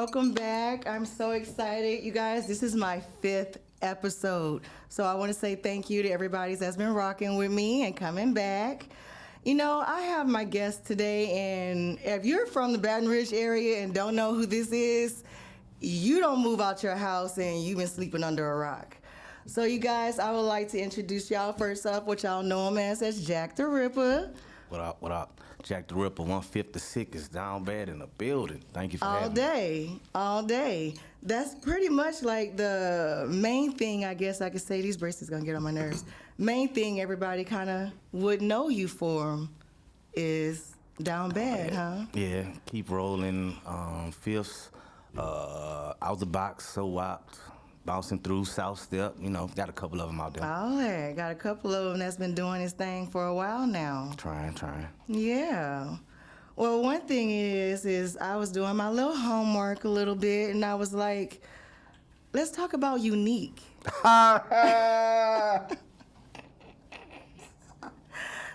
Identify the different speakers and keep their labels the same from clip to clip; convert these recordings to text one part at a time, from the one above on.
Speaker 1: welcome back. I'm so excited. You guys, this is my 5th episode. So I want to say thank you to everybody that's been rocking with me and coming back. You know, I have my guest today, and if you're from the Baton Rouge area and don't know who this is, you don't move out your house and you've been sleeping under a rock. So you guys, I would like to introduce y'all first up, what y'all know him as Jack the Ripper.
Speaker 2: What up, what up? Jack the Ripper, 1/5 the sickest, down bad in the building. Thank you for having me.
Speaker 1: All day. That's pretty much like the main thing, I guess I could say. These bracelets gonna get on my nerves. Main thing everybody kind of would know you for is down bad, huh?
Speaker 2: Yeah, keep rolling, fifths, out the box, so whopped, bouncing through, South Step, you know, got a couple of them out there.
Speaker 1: Oh, yeah, got a couple of them that's been doing this thing for a while now.
Speaker 2: Trying.
Speaker 1: Yeah. Well, one thing is I was doing my little homework a little bit, and I was like, let's talk about unique.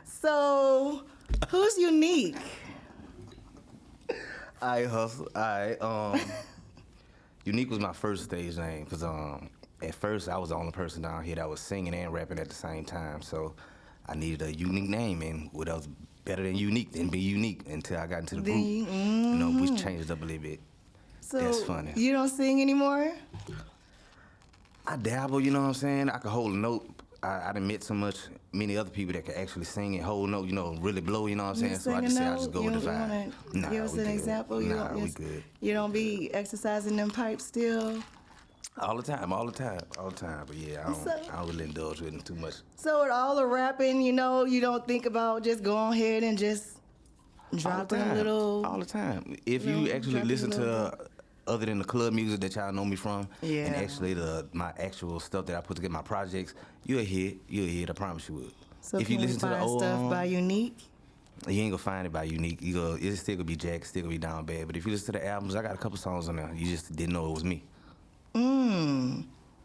Speaker 1: So, who's unique?
Speaker 2: Unique was my first stage name, because at first I was the only person down here that was singing and rapping at the same time, so I needed a unique name, and what else better than unique than be unique until I got into the group. You know, we changed it up a little bit.
Speaker 1: So
Speaker 2: that's funny.
Speaker 1: You don't sing anymore?
Speaker 2: I dabble, you know what I'm saying? I could hold a note. I done met many other people that could actually sing and hold a note, you know, really blow, you know what I'm saying? So I just say I just go with the vibe.
Speaker 1: Nah, give us an example?
Speaker 2: We good.
Speaker 1: You don't be exercising them pipes still?
Speaker 2: All the time. But yeah, I don't really indulge with them too much.
Speaker 1: So with all the rapping, you know, you don't think about just going ahead and just dropping a little...
Speaker 2: All the time. If you actually listen to... other than the club music that y'all know me from, and actually my actual stuff that I put together, my projects, you'll hear it, I promise you will.
Speaker 1: So
Speaker 2: if
Speaker 1: you
Speaker 2: listen
Speaker 1: to the old stuff by Unique?
Speaker 2: You ain't gonna find it by Unique. It's still gonna be Jack, still gonna be down bad. But if you listen to the albums, I got a couple songs on there. You just didn't know it was me.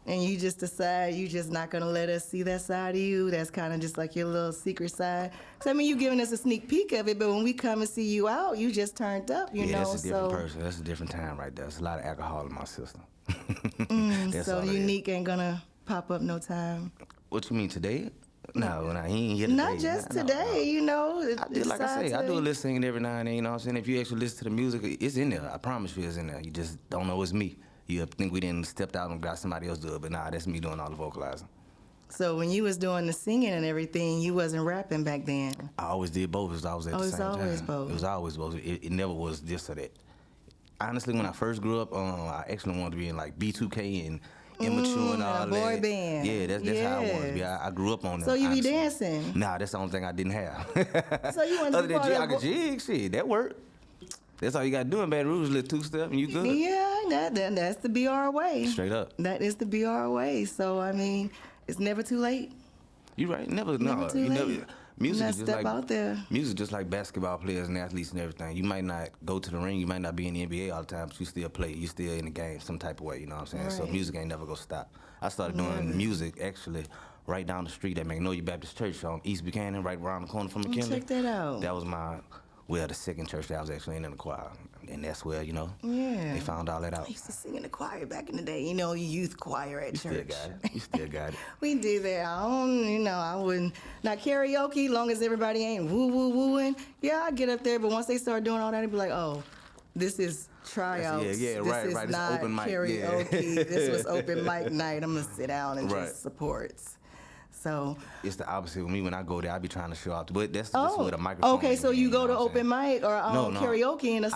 Speaker 1: And you just decide you just not gonna let us see that side of you. That's kind of just like your little secret side. So I mean, you giving us a sneak peek of it, but when we come and see you out, you just turned up. You know,
Speaker 2: that's a different person. That's a different time right there. There's a lot of alcohol in my system.
Speaker 1: So Unique ain't gonna pop up no time.
Speaker 2: What you mean today? No, he ain't here today.
Speaker 1: Not just today, no. You know.
Speaker 2: Like I say, I do a little singing every now and then. You know what I'm saying? If you actually listen to the music, it's in there. I promise you, it's in there. You just don't know it's me. You think we didn't stepped out and got somebody else do it, but nah, that's me doing all the vocalizing.
Speaker 1: So when you was doing the singing and everything, you wasn't rapping back then?
Speaker 2: I always did both. It was always at the same time.
Speaker 1: It was always both.
Speaker 2: It was always both. It never was this or that. Honestly, when I first grew up, I actually wanted to be in like B2K and Immature and all that.
Speaker 1: Boy band.
Speaker 2: Yeah, that's how I wanted to be. I grew up on that.
Speaker 1: So you be dancing?
Speaker 2: Nah, that's the only thing I didn't have.
Speaker 1: So you wanted to be part of
Speaker 2: I could jig, shit, that worked. That's all you got to do in Baton Rouge, a little two-step, and you good.
Speaker 1: Yeah, that's the BR way.
Speaker 2: Straight up.
Speaker 1: That is the BR way. So, I mean, it's never too late.
Speaker 2: You right. Never
Speaker 1: too late.
Speaker 2: Music is just
Speaker 1: step out there.
Speaker 2: Music just like basketball players and athletes and everything. You might not go to the ring, you might not be in the NBA all the time, but you still play. You still in the game some type of way, you know what I'm saying? Right. So music ain't never gonna stop. I started doing music actually right down the street at Magnolia Baptist Church on East Buchanan, right around the corner from McKinley.
Speaker 1: Check that out.
Speaker 2: That was the second church that I was actually in the choir. And that's where, you know, they found all that out.
Speaker 1: I used to sing in the choir back in the day. You know, youth choir at church.
Speaker 2: You still got it.
Speaker 1: We did that. I wouldn't. Now, karaoke, long as everybody ain't woo-woo-wooing, yeah, I get up there. But once they start doing all that, I'd be like, oh, this is tryouts.
Speaker 2: This
Speaker 1: is
Speaker 2: It's
Speaker 1: not
Speaker 2: open mic.
Speaker 1: karaoke. This was open mic night. I'm going to sit down and just support. So
Speaker 2: it's the opposite with me. When I go there, I be trying to show out. But that's just where the microphone.
Speaker 1: Okay, so you go to open mic or karaoke and sing?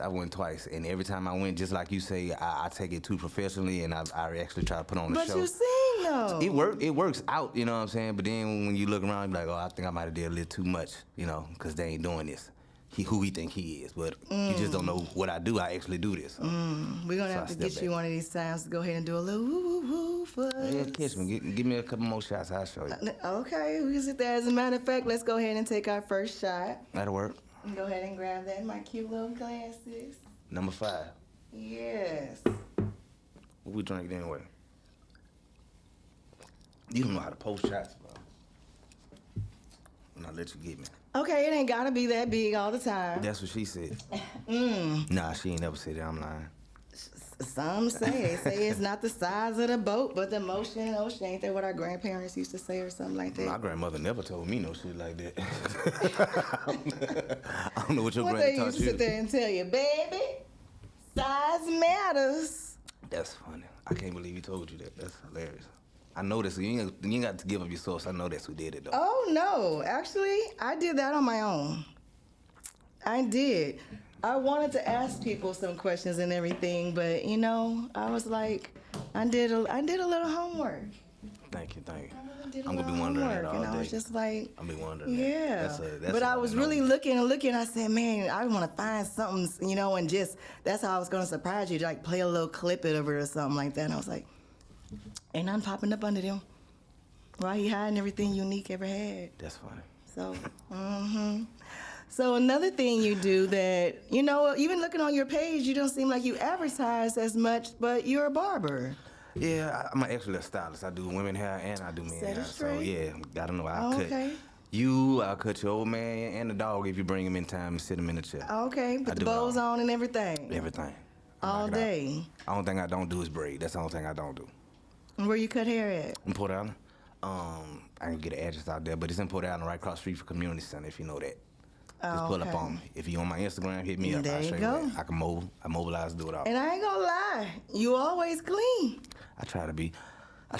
Speaker 2: I went twice, and every time I went, just like you say, I take it too professionally, and I actually try to put on the show.
Speaker 1: But you sing though.
Speaker 2: It works out, you know what I'm saying. But then when you look around, you're like, oh, I think I might have did a little too much, you know, because they ain't doing this. Who he think he is, but you just don't know what I do. I actually do this. So.
Speaker 1: We're gonna have to get you one of these times to go ahead and do a little woo-woo for us.
Speaker 2: Yeah, catch me. Give me a couple more shots. I'll show you.
Speaker 1: Okay, we can sit there. As a matter of fact, let's go ahead and take our first shot.
Speaker 2: That'll work.
Speaker 1: Go ahead and grab that in my cute little glasses.
Speaker 2: Number 5.
Speaker 1: Yes.
Speaker 2: What we drinking anyway? You don't know how to post shots, bro. And I'll let you get me.
Speaker 1: Okay, it ain't gotta be that big all the time.
Speaker 2: That's what she said. Nah, she ain't never said that. I'm lying.
Speaker 1: Some say it's not the size of the boat, but the motion in the ocean. Ain't that what our grandparents used to say or something like that?
Speaker 2: My grandmother never told me no shit like that. I don't know what your
Speaker 1: What
Speaker 2: granny
Speaker 1: they
Speaker 2: taught
Speaker 1: used to
Speaker 2: you.
Speaker 1: sit there and tell you, baby, size matters.
Speaker 2: That's funny. I can't believe he told you that. That's hilarious. I know this. You ain't got to give up your source. I know that's who did it, though.
Speaker 1: Oh, no. Actually, I did that on my own. I did. I wanted to ask people some questions and everything, but, you know, I was like, I did a little homework.
Speaker 2: Thank you.
Speaker 1: I really did a
Speaker 2: I'm going to
Speaker 1: little
Speaker 2: be wondering that
Speaker 1: homework,
Speaker 2: all
Speaker 1: and
Speaker 2: day.
Speaker 1: I was just like,
Speaker 2: I'm be wondering
Speaker 1: yeah.
Speaker 2: that.
Speaker 1: But I was really looking. I said, man, I want to find something, you know, and just, that's how I was going to surprise you, to like play a little clip of it or something like that. And I was like, ain't nothing popping up under them. Why he hiding everything unique ever had?
Speaker 2: That's funny.
Speaker 1: So, So another thing you do that, you know, even looking on your page, you don't seem like you advertise as much, but you're a barber.
Speaker 2: Yeah, I'm actually a stylist. I do women hair and I do men
Speaker 1: Set it
Speaker 2: hair. So
Speaker 1: straight.
Speaker 2: yeah, gotta know I'll
Speaker 1: Oh,
Speaker 2: cut
Speaker 1: okay.
Speaker 2: you, I'll cut your old man and the dog if you bring him in time and sit him in the chair.
Speaker 1: Okay,
Speaker 2: I
Speaker 1: put the
Speaker 2: do it all.
Speaker 1: bows on and everything.
Speaker 2: Everything. I
Speaker 1: All
Speaker 2: knock it out.
Speaker 1: day.
Speaker 2: The only thing I don't do is braid. That's the only thing I don't do.
Speaker 1: Where you cut hair at?
Speaker 2: In Port Allen, I can get an address out there, but it's in Port Allen, right across the street from Community Center, if you know that. Just pull up
Speaker 1: Okay.
Speaker 2: on me. If you on my Instagram, hit me up.
Speaker 1: There
Speaker 2: I'll
Speaker 1: you
Speaker 2: show
Speaker 1: go.
Speaker 2: you that. I mobilize, do it all.
Speaker 1: And I ain't gonna lie, you always clean.
Speaker 2: I try to be. I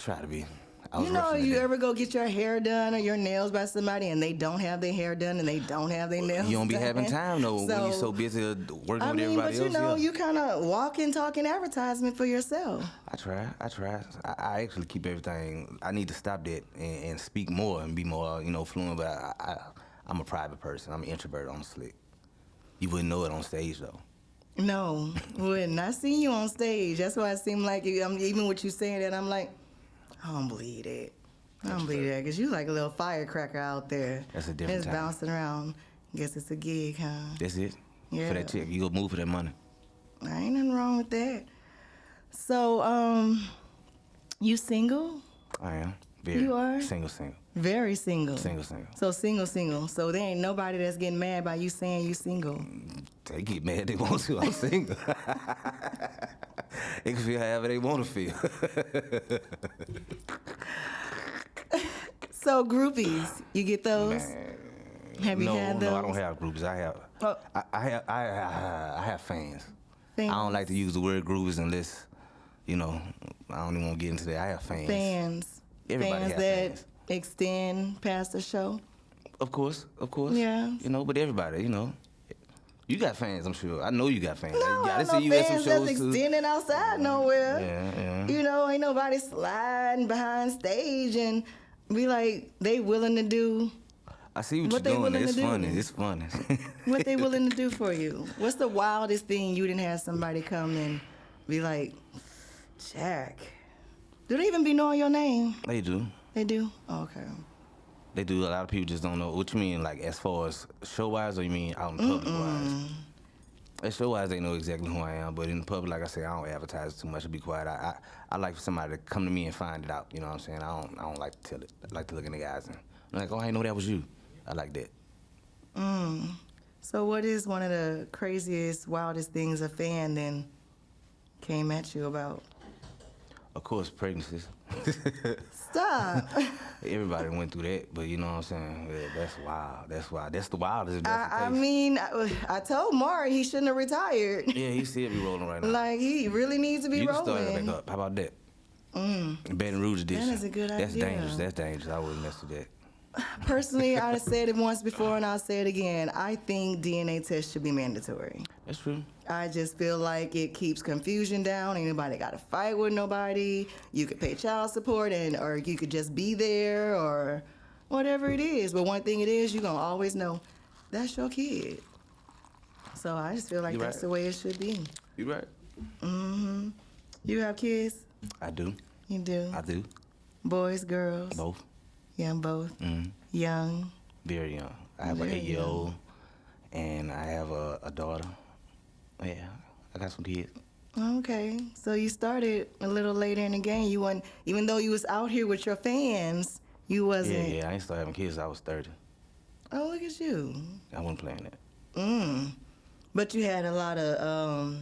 Speaker 2: was
Speaker 1: You know,
Speaker 2: roughing it
Speaker 1: you
Speaker 2: in.
Speaker 1: ever go get your hair done or your nails by somebody and they don't have their hair done and they don't have their nails
Speaker 2: You don't be
Speaker 1: done?
Speaker 2: having time though when you're so busy working
Speaker 1: I
Speaker 2: with
Speaker 1: mean, but
Speaker 2: everybody
Speaker 1: you
Speaker 2: else.
Speaker 1: know,
Speaker 2: yeah.
Speaker 1: you kind of walk and talk in advertisement for yourself.
Speaker 2: I try. I actually keep everything. I need to stop that and speak more and be more, fluent. But I'm a private person. I'm an introvert on the slick. You wouldn't know it on stage though.
Speaker 1: No, wouldn't. I seen you on stage. That's why it seemed like even with you saying that, I'm like, I don't believe that. I don't believe that because you like a little firecracker out there.
Speaker 2: That's a different
Speaker 1: It's
Speaker 2: time.
Speaker 1: bouncing around. Guess it's a gig, huh?
Speaker 2: That's it.
Speaker 1: Yeah.
Speaker 2: For that check, you go move for that money.
Speaker 1: Ain't nothing wrong with that. So, you single?
Speaker 2: I am. Very.
Speaker 1: You are?
Speaker 2: Single.
Speaker 1: Very single.
Speaker 2: Single.
Speaker 1: So single. So there ain't nobody that's getting mad by you saying you single.
Speaker 2: They get mad they want to. I'm single. They can feel however they want to feel.
Speaker 1: So groupies, you get those?
Speaker 2: Man,
Speaker 1: Have you had those?
Speaker 2: No, I don't have groups. I have.
Speaker 1: Oh.
Speaker 2: I have fans.
Speaker 1: Fans.
Speaker 2: I don't like to use the word groups unless, I don't even want to get into that. I have fans.
Speaker 1: Fans.
Speaker 2: Everybody
Speaker 1: fans
Speaker 2: has
Speaker 1: that
Speaker 2: fans.
Speaker 1: extend past the show.
Speaker 2: Of course.
Speaker 1: Yeah.
Speaker 2: But everybody, you got fans, I'm sure. I know you got fans.
Speaker 1: No,
Speaker 2: I
Speaker 1: I
Speaker 2: see
Speaker 1: know
Speaker 2: you at some
Speaker 1: fans that's
Speaker 2: shows too.
Speaker 1: extending outside nowhere.
Speaker 2: Yeah.
Speaker 1: You know, ain't nobody sliding behind stage and be like, they willing to do
Speaker 2: I see what
Speaker 1: What they
Speaker 2: you're doing.
Speaker 1: willing
Speaker 2: It's
Speaker 1: to do?
Speaker 2: funny. It's funny.
Speaker 1: what they willing to do for you. What's the wildest thing you didn't have somebody come and be like, Jack? Do they even be knowing your name?
Speaker 2: They do.
Speaker 1: They do? Okay.
Speaker 2: They do. A lot of people just don't know. What you mean, like, as far as show-wise, or you mean out in public-wise? As show-wise, they know exactly who I am, but in the public, like I say, I don't advertise too much to be quiet. I like for somebody to come to me and find it out, you know what I'm saying? I don't like to tell it. I like to look in the eyes and I'm like, oh, I didn't know that was you. I like that.
Speaker 1: So what is one of the craziest, wildest things a fan then came at you about?
Speaker 2: Of course, pregnancies.
Speaker 1: Stop.
Speaker 2: Everybody went through that, but you know what I'm saying? Yeah, that's wild. That's wild. That's the wildest. If that's the
Speaker 1: I
Speaker 2: case.
Speaker 1: mean, I told Mari he shouldn't have retired.
Speaker 2: Yeah, he still be rolling right now.
Speaker 1: Like, he really needs to be
Speaker 2: You can start it
Speaker 1: rolling.
Speaker 2: back up. How about that? Baton Rouge edition.
Speaker 1: is a good
Speaker 2: That's
Speaker 1: idea.
Speaker 2: dangerous. That's dangerous. I wouldn't mess with that.
Speaker 1: Personally, I've said it once before and I'll say it again. I think DNA tests should be mandatory.
Speaker 2: That's true.
Speaker 1: I just feel like it keeps confusion down. Ain't nobody got to fight with nobody. You could pay child support or you could just be there or whatever it is. But one thing it is, you're going to always know that's your kid. So I just feel like
Speaker 2: You
Speaker 1: that's
Speaker 2: right.
Speaker 1: the way it should be.
Speaker 2: You right.
Speaker 1: You have kids?
Speaker 2: I do.
Speaker 1: You do?
Speaker 2: I do.
Speaker 1: Boys, girls?
Speaker 2: Both.
Speaker 1: Yeah, both.
Speaker 2: Mm-hmm.
Speaker 1: Young?
Speaker 2: Very young. I have an
Speaker 1: Very
Speaker 2: 8-year-old, and I have a daughter. Yeah, I got some kids.
Speaker 1: Okay, so you started a little later in the game. You wasn't, even though you was out here with your fans, you wasn't.
Speaker 2: Yeah. I ain't started having kids till I was 30.
Speaker 1: Oh, look at you.
Speaker 2: I wasn't playing that.
Speaker 1: But you had a lot of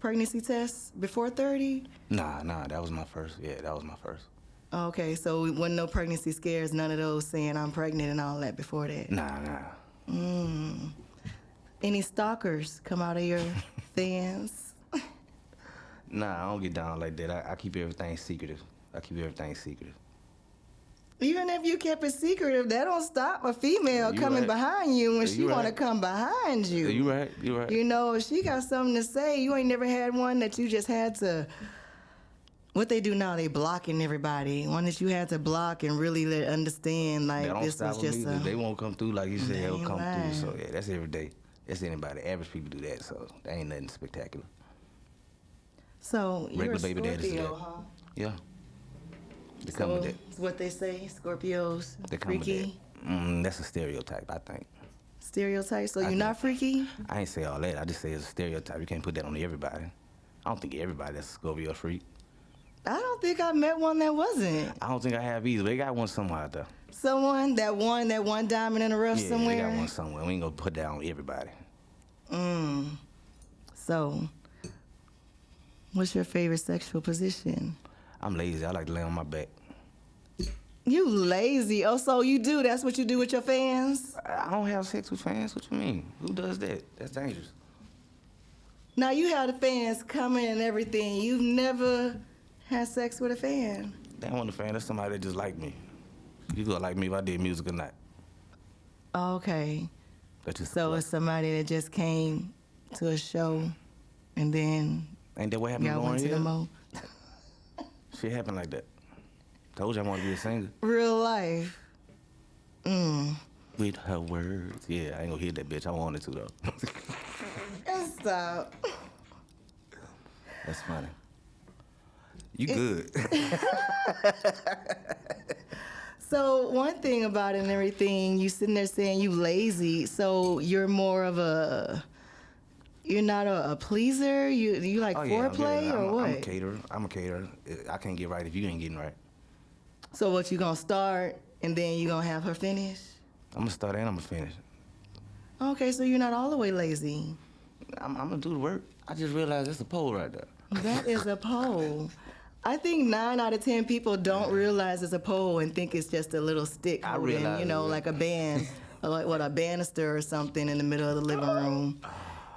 Speaker 1: pregnancy tests before 30?
Speaker 2: Nah, that was my first. Yeah, that was my first.
Speaker 1: Okay, so it wasn't no pregnancy scares, none of those saying I'm pregnant and all that before that?
Speaker 2: Nah.
Speaker 1: Any stalkers come out of your fans?
Speaker 2: Nah, I don't get down like that. I keep everything secretive.
Speaker 1: Even if you kept it secretive, that don't stop a female
Speaker 2: You
Speaker 1: coming
Speaker 2: right.
Speaker 1: behind you when she
Speaker 2: You
Speaker 1: want to
Speaker 2: right.
Speaker 1: come behind you.
Speaker 2: You right.
Speaker 1: You know, if she got something to say, you ain't never had one that you just had to. What they do now, they blocking everybody. One that you had to block and really let understand, like,
Speaker 2: That don't
Speaker 1: this
Speaker 2: stop
Speaker 1: was
Speaker 2: with
Speaker 1: just
Speaker 2: me.
Speaker 1: a.
Speaker 2: They won't come through like you said.
Speaker 1: They
Speaker 2: They'll
Speaker 1: ain't
Speaker 2: come
Speaker 1: lying.
Speaker 2: through. So yeah, that's every day. That's anybody. Average people do that. So that ain't nothing spectacular.
Speaker 1: So you're a
Speaker 2: Regular baby daddies do
Speaker 1: Scorpio,
Speaker 2: that.
Speaker 1: huh?
Speaker 2: Yeah. They come
Speaker 1: So
Speaker 2: with that.
Speaker 1: it's what they say, Scorpios,
Speaker 2: They come
Speaker 1: freaky,
Speaker 2: with that. That's a stereotype, I think.
Speaker 1: stereotype. So you're
Speaker 2: think-
Speaker 1: not freaky?
Speaker 2: I ain't say all that. I just say it's a stereotype. You can't put that on everybody. I don't think everybody that's a Scorpio freak.
Speaker 1: I don't think I met one that wasn't.
Speaker 2: I don't think I have either. They got one somewhere out there.
Speaker 1: Someone that one diamond in the rough
Speaker 2: Yeah,
Speaker 1: somewhere.
Speaker 2: they got one somewhere. We ain't gonna put that on everybody.
Speaker 1: So, what's your favorite sexual position?
Speaker 2: I'm lazy. I like to lay on my back.
Speaker 1: You lazy. Oh, so you do. That's what you do with your fans?
Speaker 2: I don't have sex with fans. What you mean? Who does that? That's dangerous.
Speaker 1: Now, you have the fans coming and everything. You've never had sex with a fan.
Speaker 2: That ain't one a fan. That's somebody that just like me. You gonna like me if I did music or not.
Speaker 1: Okay.
Speaker 2: That's just
Speaker 1: So
Speaker 2: a
Speaker 1: it's somebody that just came to a show and then
Speaker 2: ain't that what happened
Speaker 1: y'all
Speaker 2: to
Speaker 1: went
Speaker 2: Lauren
Speaker 1: to the
Speaker 2: Hill?
Speaker 1: mo.
Speaker 2: Shit happened like that. Told you I wanted to be a singer.
Speaker 1: Real life.
Speaker 2: With her words. Yeah, I ain't gonna hit that bitch. I wanted to though.
Speaker 1: Stop.
Speaker 2: That's funny. You good.
Speaker 1: So one thing about it and everything, you sitting there saying you lazy. So you're more of a, you're not a pleaser. You like foreplay or what?
Speaker 2: I'm a caterer. I can't get right if you ain't getting right.
Speaker 1: So what, you gonna start and then you gonna have her finish?
Speaker 2: I'm gonna start and I'm gonna finish.
Speaker 1: Okay, so you're not all the way lazy.
Speaker 2: I'm gonna do the work. I just realized that's a pole right there.
Speaker 1: That is a pole. I think 9 out of 10 people don't realize it's a pole and think it's just a little stick
Speaker 2: I
Speaker 1: holding,
Speaker 2: realize
Speaker 1: you know,
Speaker 2: it.
Speaker 1: like a band, or like what, a banister or something in the middle of the living room.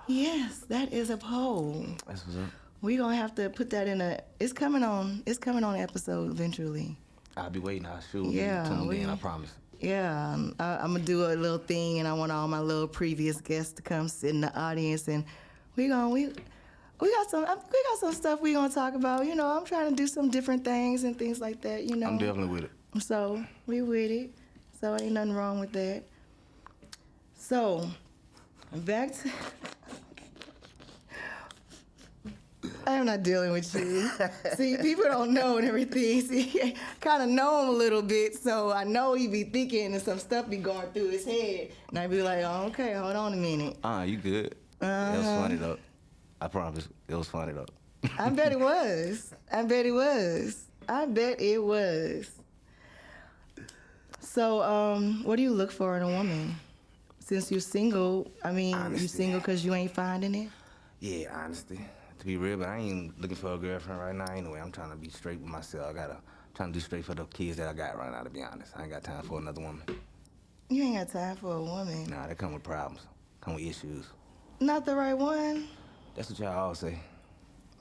Speaker 1: Yes, that is a pole.
Speaker 2: That's what's up.
Speaker 1: We gonna have to put that in a. It's coming on episode eventually.
Speaker 2: I'll be waiting. I'll shoot.
Speaker 1: Yeah,
Speaker 2: Tuned in, I promise.
Speaker 1: Yeah, I'm gonna do a little thing, and I want all my little previous guests to come sit in the audience, and we got some stuff we gonna talk about. You know, I'm trying to do some different things and things like that. You know,
Speaker 2: I'm definitely with it.
Speaker 1: So we with it. So ain't nothing wrong with that. So back to. I'm not dealing with you. See, people don't know and everything. See, kind of know him a little bit, so I know he be thinking and some stuff be going through his head. And I be like, oh, okay, hold on a minute.
Speaker 2: You good. It was funny though. I promise. It was funny though.
Speaker 1: I bet it was. So, what do you look for in a woman? Since you're single, I mean,
Speaker 2: Honesty.
Speaker 1: you single because you ain't finding it?
Speaker 2: Yeah, honesty. To be real, but I ain't looking for a girlfriend right now anyway. I'm trying to be straight with myself. Trying to do straight for the kids that I got right now, to be honest. I ain't got time for another woman.
Speaker 1: You ain't got time for a woman.
Speaker 2: Nah, they come with problems. Come with issues.
Speaker 1: Not the right one?
Speaker 2: That's what y'all all say.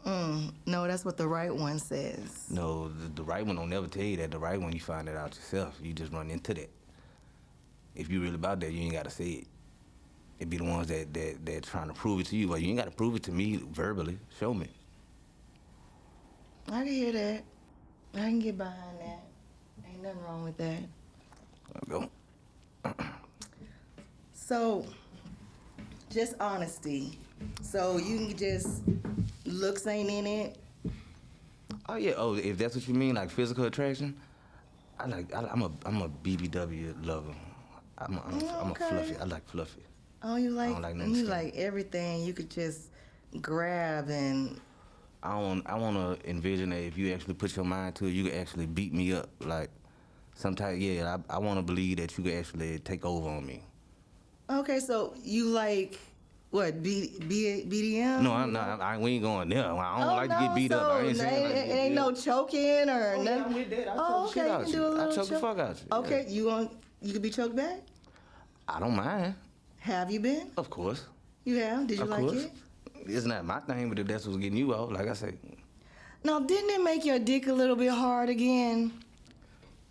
Speaker 1: No, that's what the right one says.
Speaker 2: No, the right one don't never tell you that. The right one, you find it out yourself. You just run into that. If you really about that, you ain't got to say it. It be the ones that trying to prove it to you. Well, you ain't got to prove it to me verbally. Show me.
Speaker 1: I can hear that. I can get behind that. Ain't nothing wrong with that.
Speaker 2: Go.
Speaker 1: So, just honesty. So you can just, looks ain't in it.
Speaker 2: Oh yeah. Oh, if that's what you mean, like physical attraction, I'm a BBW lover. I'm a
Speaker 1: Okay.
Speaker 2: fluffy. I like fluffy.
Speaker 1: Oh, you like,
Speaker 2: don't like nothing
Speaker 1: you
Speaker 2: skinny.
Speaker 1: like everything you could just grab and.
Speaker 2: I want to envision that if you actually put your mind to it, you can actually beat me up. Like, sometimes, yeah, I want to believe that you can actually take over on me.
Speaker 1: Okay, so you like What, BDM?
Speaker 2: No, I'm not. We ain't going there. I don't like to get beat up. I ain't saying like
Speaker 1: it ain't no choking or
Speaker 2: Oh,
Speaker 1: nothing.
Speaker 2: yeah, I'm with that. I'll choke the shit
Speaker 1: you
Speaker 2: out
Speaker 1: can do
Speaker 2: you.
Speaker 1: a little
Speaker 2: I'll choke the
Speaker 1: choke.
Speaker 2: fuck out you.
Speaker 1: Okay,
Speaker 2: Yeah.
Speaker 1: you could be choked back?
Speaker 2: I don't mind.
Speaker 1: Have you been?
Speaker 2: Of course.
Speaker 1: You have? Did you
Speaker 2: Of
Speaker 1: like
Speaker 2: course.
Speaker 1: it?
Speaker 2: It's not my thing, but if that's what's getting you off, like I say,
Speaker 1: Now, didn't it make your dick a little bit hard again?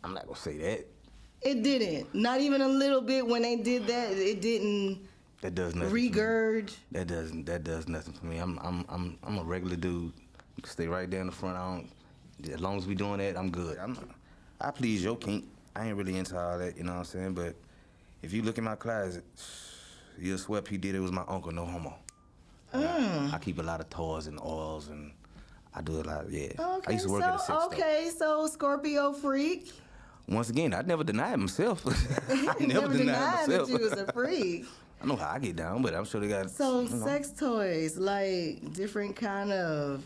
Speaker 2: I'm not gonna say that.
Speaker 1: It didn't. Not even a little bit. When they did that, it didn't
Speaker 2: That does nothing.
Speaker 1: regurge.
Speaker 2: That does nothing for me. I'm a regular dude. You can stay right there in the front. As long as we doing that, I'm good. I please your kink. I ain't really into all that, you know what I'm saying? But if you look in my closet, you'll swear P. Diddy was my uncle, no homo. I keep a lot of toys and oils, and I do a lot. Yeah.
Speaker 1: Okay,
Speaker 2: I used to work at a sex store.
Speaker 1: okay, so Scorpio freak.
Speaker 2: Once again, I never denied myself. I never denied
Speaker 1: that
Speaker 2: myself.
Speaker 1: you was a freak.
Speaker 2: I know how I get down, but I'm sure they got.
Speaker 1: So
Speaker 2: you know.
Speaker 1: sex toys, like different kind of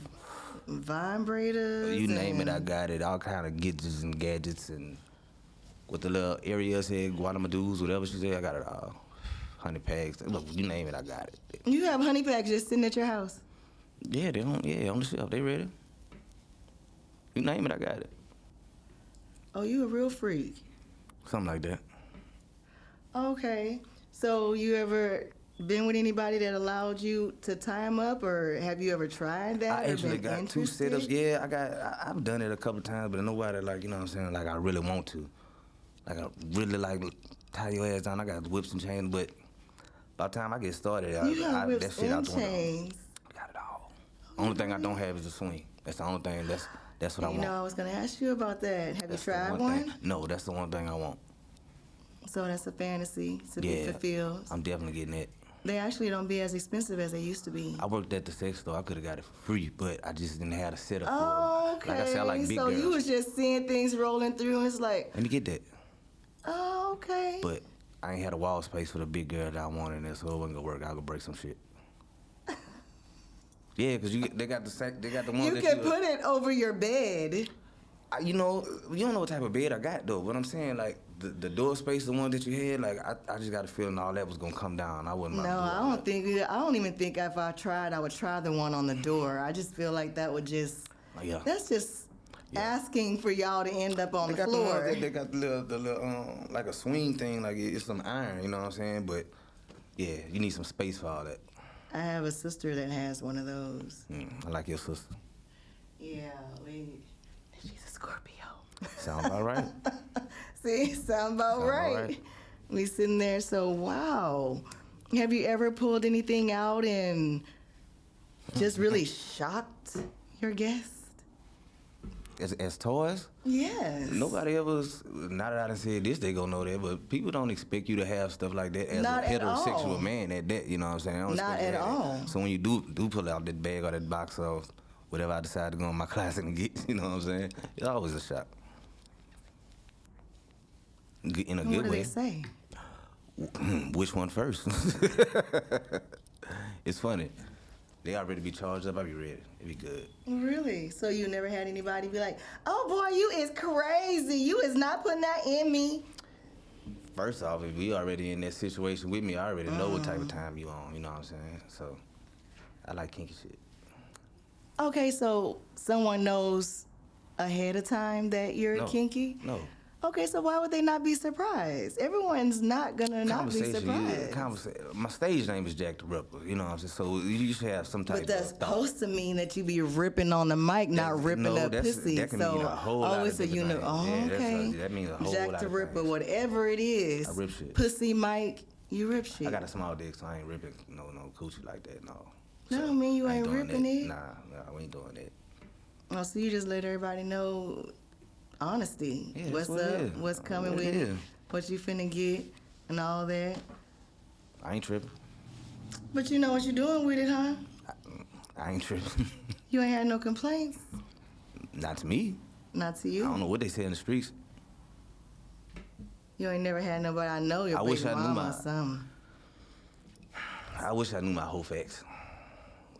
Speaker 1: vibrators.
Speaker 2: You name it,
Speaker 1: and-
Speaker 2: I got it. All kind of gadgets and what the little area said, Guanamadoos, whatever she said, I got it all. 100 packs. Look, you name it, I got it.
Speaker 1: You have honey packs just sitting at your house.
Speaker 2: Yeah, on the shelf. They ready. You name it, I got it.
Speaker 1: Oh, you a real freak.
Speaker 2: Something like that.
Speaker 1: Okay. So you ever been with anybody that allowed you to tie them up, or have you ever tried that?
Speaker 2: I
Speaker 1: or
Speaker 2: actually
Speaker 1: been
Speaker 2: got two
Speaker 1: interested?
Speaker 2: setups. Yeah, I've done it a couple times, but nobody like, you know what I'm saying, like I really want to. Like I really like tie your ass down. I got whips and chains, but by the time I get started,
Speaker 1: You got
Speaker 2: that
Speaker 1: whips
Speaker 2: shit out
Speaker 1: and
Speaker 2: the window.
Speaker 1: chains.
Speaker 2: Got it all. Only thing I don't have is a swing. That's the only thing. That's what I
Speaker 1: You
Speaker 2: want.
Speaker 1: know, I was gonna ask you about that. Have
Speaker 2: That's
Speaker 1: you
Speaker 2: the
Speaker 1: tried
Speaker 2: thing.
Speaker 1: one?
Speaker 2: No, that's the one thing I want.
Speaker 1: So that's a fantasy to be
Speaker 2: Yeah.
Speaker 1: fulfilled.
Speaker 2: I'm definitely getting it.
Speaker 1: They actually don't be as expensive as they used to be.
Speaker 2: I worked at the sex store. I could have got it for free, but I just didn't have a setup for
Speaker 1: Oh,
Speaker 2: it.
Speaker 1: okay.
Speaker 2: Like I said, I like big
Speaker 1: so
Speaker 2: girls.
Speaker 1: you was just seeing things rolling through, and it's like,
Speaker 2: Let me get that.
Speaker 1: oh, okay.
Speaker 2: But I ain't had a wall space for the big girl that I wanted in there, so it wasn't gonna work. I could break some shit. Yeah, cause they got the ones
Speaker 1: you
Speaker 2: that
Speaker 1: can put it over your bed.
Speaker 2: you know, you don't know what type of bed I got though. But I'm saying like the door space, the one that you had, like I just got a feeling all that was gonna come down. I wasn't.
Speaker 1: No, I don't even think if I tried, I would try the one on the door. I just feel like that would just.
Speaker 2: Yeah.
Speaker 1: That's just asking for y'all to end up on
Speaker 2: They
Speaker 1: the
Speaker 2: got
Speaker 1: floor.
Speaker 2: the ones that they got the little like a swing thing, like it's some iron. You know what I'm saying? But yeah, you need some space for all that.
Speaker 1: I have a sister that has one of those.
Speaker 2: I like your sister.
Speaker 1: Yeah, she's a Scorpio.
Speaker 2: Sound about right?
Speaker 1: See, sound about
Speaker 2: Sound about
Speaker 1: right.
Speaker 2: right.
Speaker 1: We sitting there, so wow. Have you ever pulled anything out and just really shocked your guest?
Speaker 2: As toys,
Speaker 1: Yes.
Speaker 2: nobody ever. Not that I done said this, they gonna know that, but people don't expect you to have stuff like that as
Speaker 1: Not
Speaker 2: a
Speaker 1: at
Speaker 2: heterosexual
Speaker 1: all.
Speaker 2: man. At that, you know what I'm saying? I don't
Speaker 1: Not
Speaker 2: expect you to
Speaker 1: at
Speaker 2: have that.
Speaker 1: all.
Speaker 2: So when you do pull out that bag or that box of whatever I decide to go in my closet and get, you know what I'm saying? It's always a shock. In a
Speaker 1: What
Speaker 2: good
Speaker 1: do
Speaker 2: way.
Speaker 1: they say?
Speaker 2: Which one first? It's funny. They already be charged up. I be ready. It be good.
Speaker 1: Really? So you never had anybody be like, "Oh boy, you is crazy. You is not putting that in me."
Speaker 2: First off, if we already in that situation with me, I already know what type of time you on. You know what I'm saying? So I like kinky shit.
Speaker 1: Okay, so someone knows ahead of time that you're
Speaker 2: No.
Speaker 1: kinky?
Speaker 2: No.
Speaker 1: Okay, so why would they not be surprised? Everyone's not gonna not be surprised.
Speaker 2: My stage name is Jack the Ripper. You know what I'm saying? So you should have some type
Speaker 1: But that's
Speaker 2: of thought.
Speaker 1: supposed to mean that you be ripping on the mic, not ripping up pussy.
Speaker 2: That can
Speaker 1: so,
Speaker 2: mean a whole lot
Speaker 1: it's
Speaker 2: of
Speaker 1: a
Speaker 2: different things.
Speaker 1: Oh,
Speaker 2: Yeah,
Speaker 1: okay.
Speaker 2: that means a whole
Speaker 1: Jack
Speaker 2: lot
Speaker 1: the
Speaker 2: of
Speaker 1: Ripper,
Speaker 2: things.
Speaker 1: whatever it is.
Speaker 2: I rip shit.
Speaker 1: Pussy mic, you rip shit.
Speaker 2: I got a small dick, so I ain't ripping no coochie like that. No.
Speaker 1: That
Speaker 2: So,
Speaker 1: don't mean you
Speaker 2: I
Speaker 1: ain't
Speaker 2: doing
Speaker 1: ripping
Speaker 2: that.
Speaker 1: it.
Speaker 2: Nah, we ain't doing that.
Speaker 1: Oh, so you just let everybody know honesty.
Speaker 2: Yeah,
Speaker 1: What's
Speaker 2: that's what it
Speaker 1: up?
Speaker 2: is.
Speaker 1: What's coming
Speaker 2: What
Speaker 1: with
Speaker 2: it
Speaker 1: it?
Speaker 2: is.
Speaker 1: What you finna get and all that.
Speaker 2: I ain't tripping.
Speaker 1: But you know what you're doing with it, huh?
Speaker 2: I ain't tripping.
Speaker 1: You ain't had no complaints.
Speaker 2: Not to me.
Speaker 1: Not to
Speaker 2: I
Speaker 1: you.
Speaker 2: don't know what they say in the streets.
Speaker 1: You ain't never had nobody. I know your
Speaker 2: I
Speaker 1: baby
Speaker 2: wish I knew
Speaker 1: mama
Speaker 2: my-
Speaker 1: or something.
Speaker 2: I wish I knew my whole facts.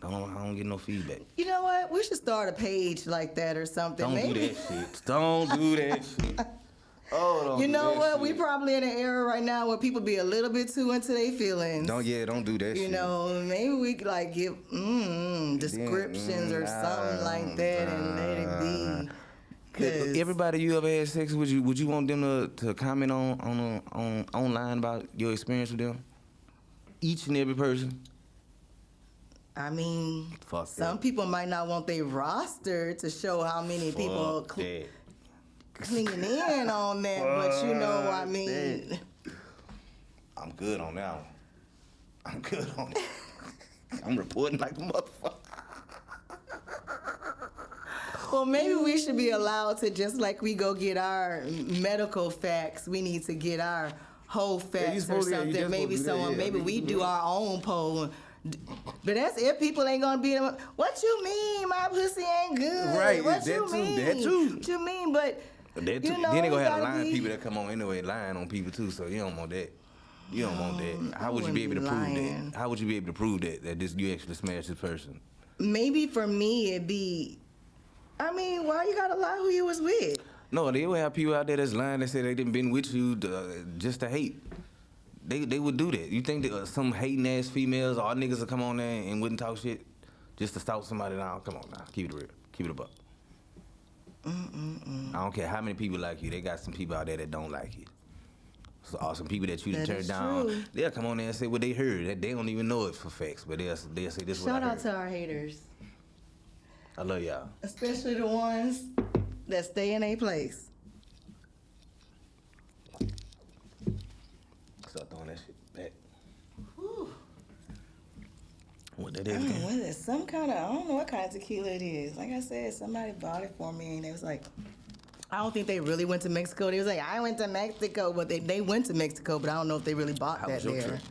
Speaker 2: I don't get no feedback.
Speaker 1: You know what? We should start a page like that or something.
Speaker 2: Don't
Speaker 1: Maybe.
Speaker 2: do that shit. Don't do that shit. Oh, don't
Speaker 1: You
Speaker 2: do
Speaker 1: know
Speaker 2: that
Speaker 1: what?
Speaker 2: shit.
Speaker 1: We probably in an era right now where people be a little bit too into their feelings.
Speaker 2: Don't do that shit.
Speaker 1: You know, maybe we could like give descriptions or something like that and let it be. 'Cause
Speaker 2: Everybody you ever had sex with, would you want them to comment on online about your experience with them? Each and every person.
Speaker 1: I mean,
Speaker 2: Fuck
Speaker 1: some
Speaker 2: that.
Speaker 1: people might not want their roster to show how many people
Speaker 2: Fuck that.
Speaker 1: clinging in on that, but you know what I mean.
Speaker 2: I'm good on that one. I'm good on it. I'm reporting like a motherfucker.
Speaker 1: Well, maybe we should be allowed to, just like we go get our medical facts, we need to get our whole facts or
Speaker 2: supposed to- yeah, you
Speaker 1: something.
Speaker 2: just
Speaker 1: Maybe
Speaker 2: supposed to do that,
Speaker 1: someone,
Speaker 2: yeah.
Speaker 1: maybe we do our own poll. But that's if people ain't gonna be. What you mean? My pussy ain't good.
Speaker 2: Right,
Speaker 1: What
Speaker 2: that
Speaker 1: you
Speaker 2: too,
Speaker 1: mean?
Speaker 2: that too.
Speaker 1: What you mean? But
Speaker 2: That
Speaker 1: you
Speaker 2: too.
Speaker 1: know,
Speaker 2: Then they
Speaker 1: we
Speaker 2: gonna have
Speaker 1: gotta
Speaker 2: a line of
Speaker 1: be-
Speaker 2: people that come on anyway, lying on people too. So you don't want that. You don't want that. How
Speaker 1: I
Speaker 2: would you be able to
Speaker 1: wouldn't
Speaker 2: prove
Speaker 1: be lying.
Speaker 2: that? How would you be able to prove that this you actually smashed this person?
Speaker 1: Maybe for me it'd be. I mean, why you gotta lie who you was with?
Speaker 2: No, they will have people out there that's lying that say they didn't been with you just to hate. They would do that. You think that some hating ass females or niggas would come on there and wouldn't talk shit just to stalk somebody down? Come on now, keep it real, keep it a buck. I don't care how many people like you. They got some people out there that don't like you. So some people that you done
Speaker 1: That
Speaker 2: turned
Speaker 1: is
Speaker 2: down,
Speaker 1: true.
Speaker 2: they'll come on there and say what they heard. That they don't even know it for facts, but they'll say this is what I
Speaker 1: Shout out
Speaker 2: heard.
Speaker 1: to our haters,
Speaker 2: I love y'all.
Speaker 1: especially the ones that stay in a place.
Speaker 2: Start throwing that shit back.
Speaker 1: Whew.
Speaker 2: What that
Speaker 1: I
Speaker 2: is
Speaker 1: don't know
Speaker 2: again?
Speaker 1: what it is. Some kind of, I don't know what kind of tequila it is. Like I said, somebody bought it for me and they was like, I don't think they really went to Mexico. They was like, I went to Mexico, but they went to Mexico, but I don't know if they really bought
Speaker 2: How
Speaker 1: that
Speaker 2: was your
Speaker 1: there.
Speaker 2: trip?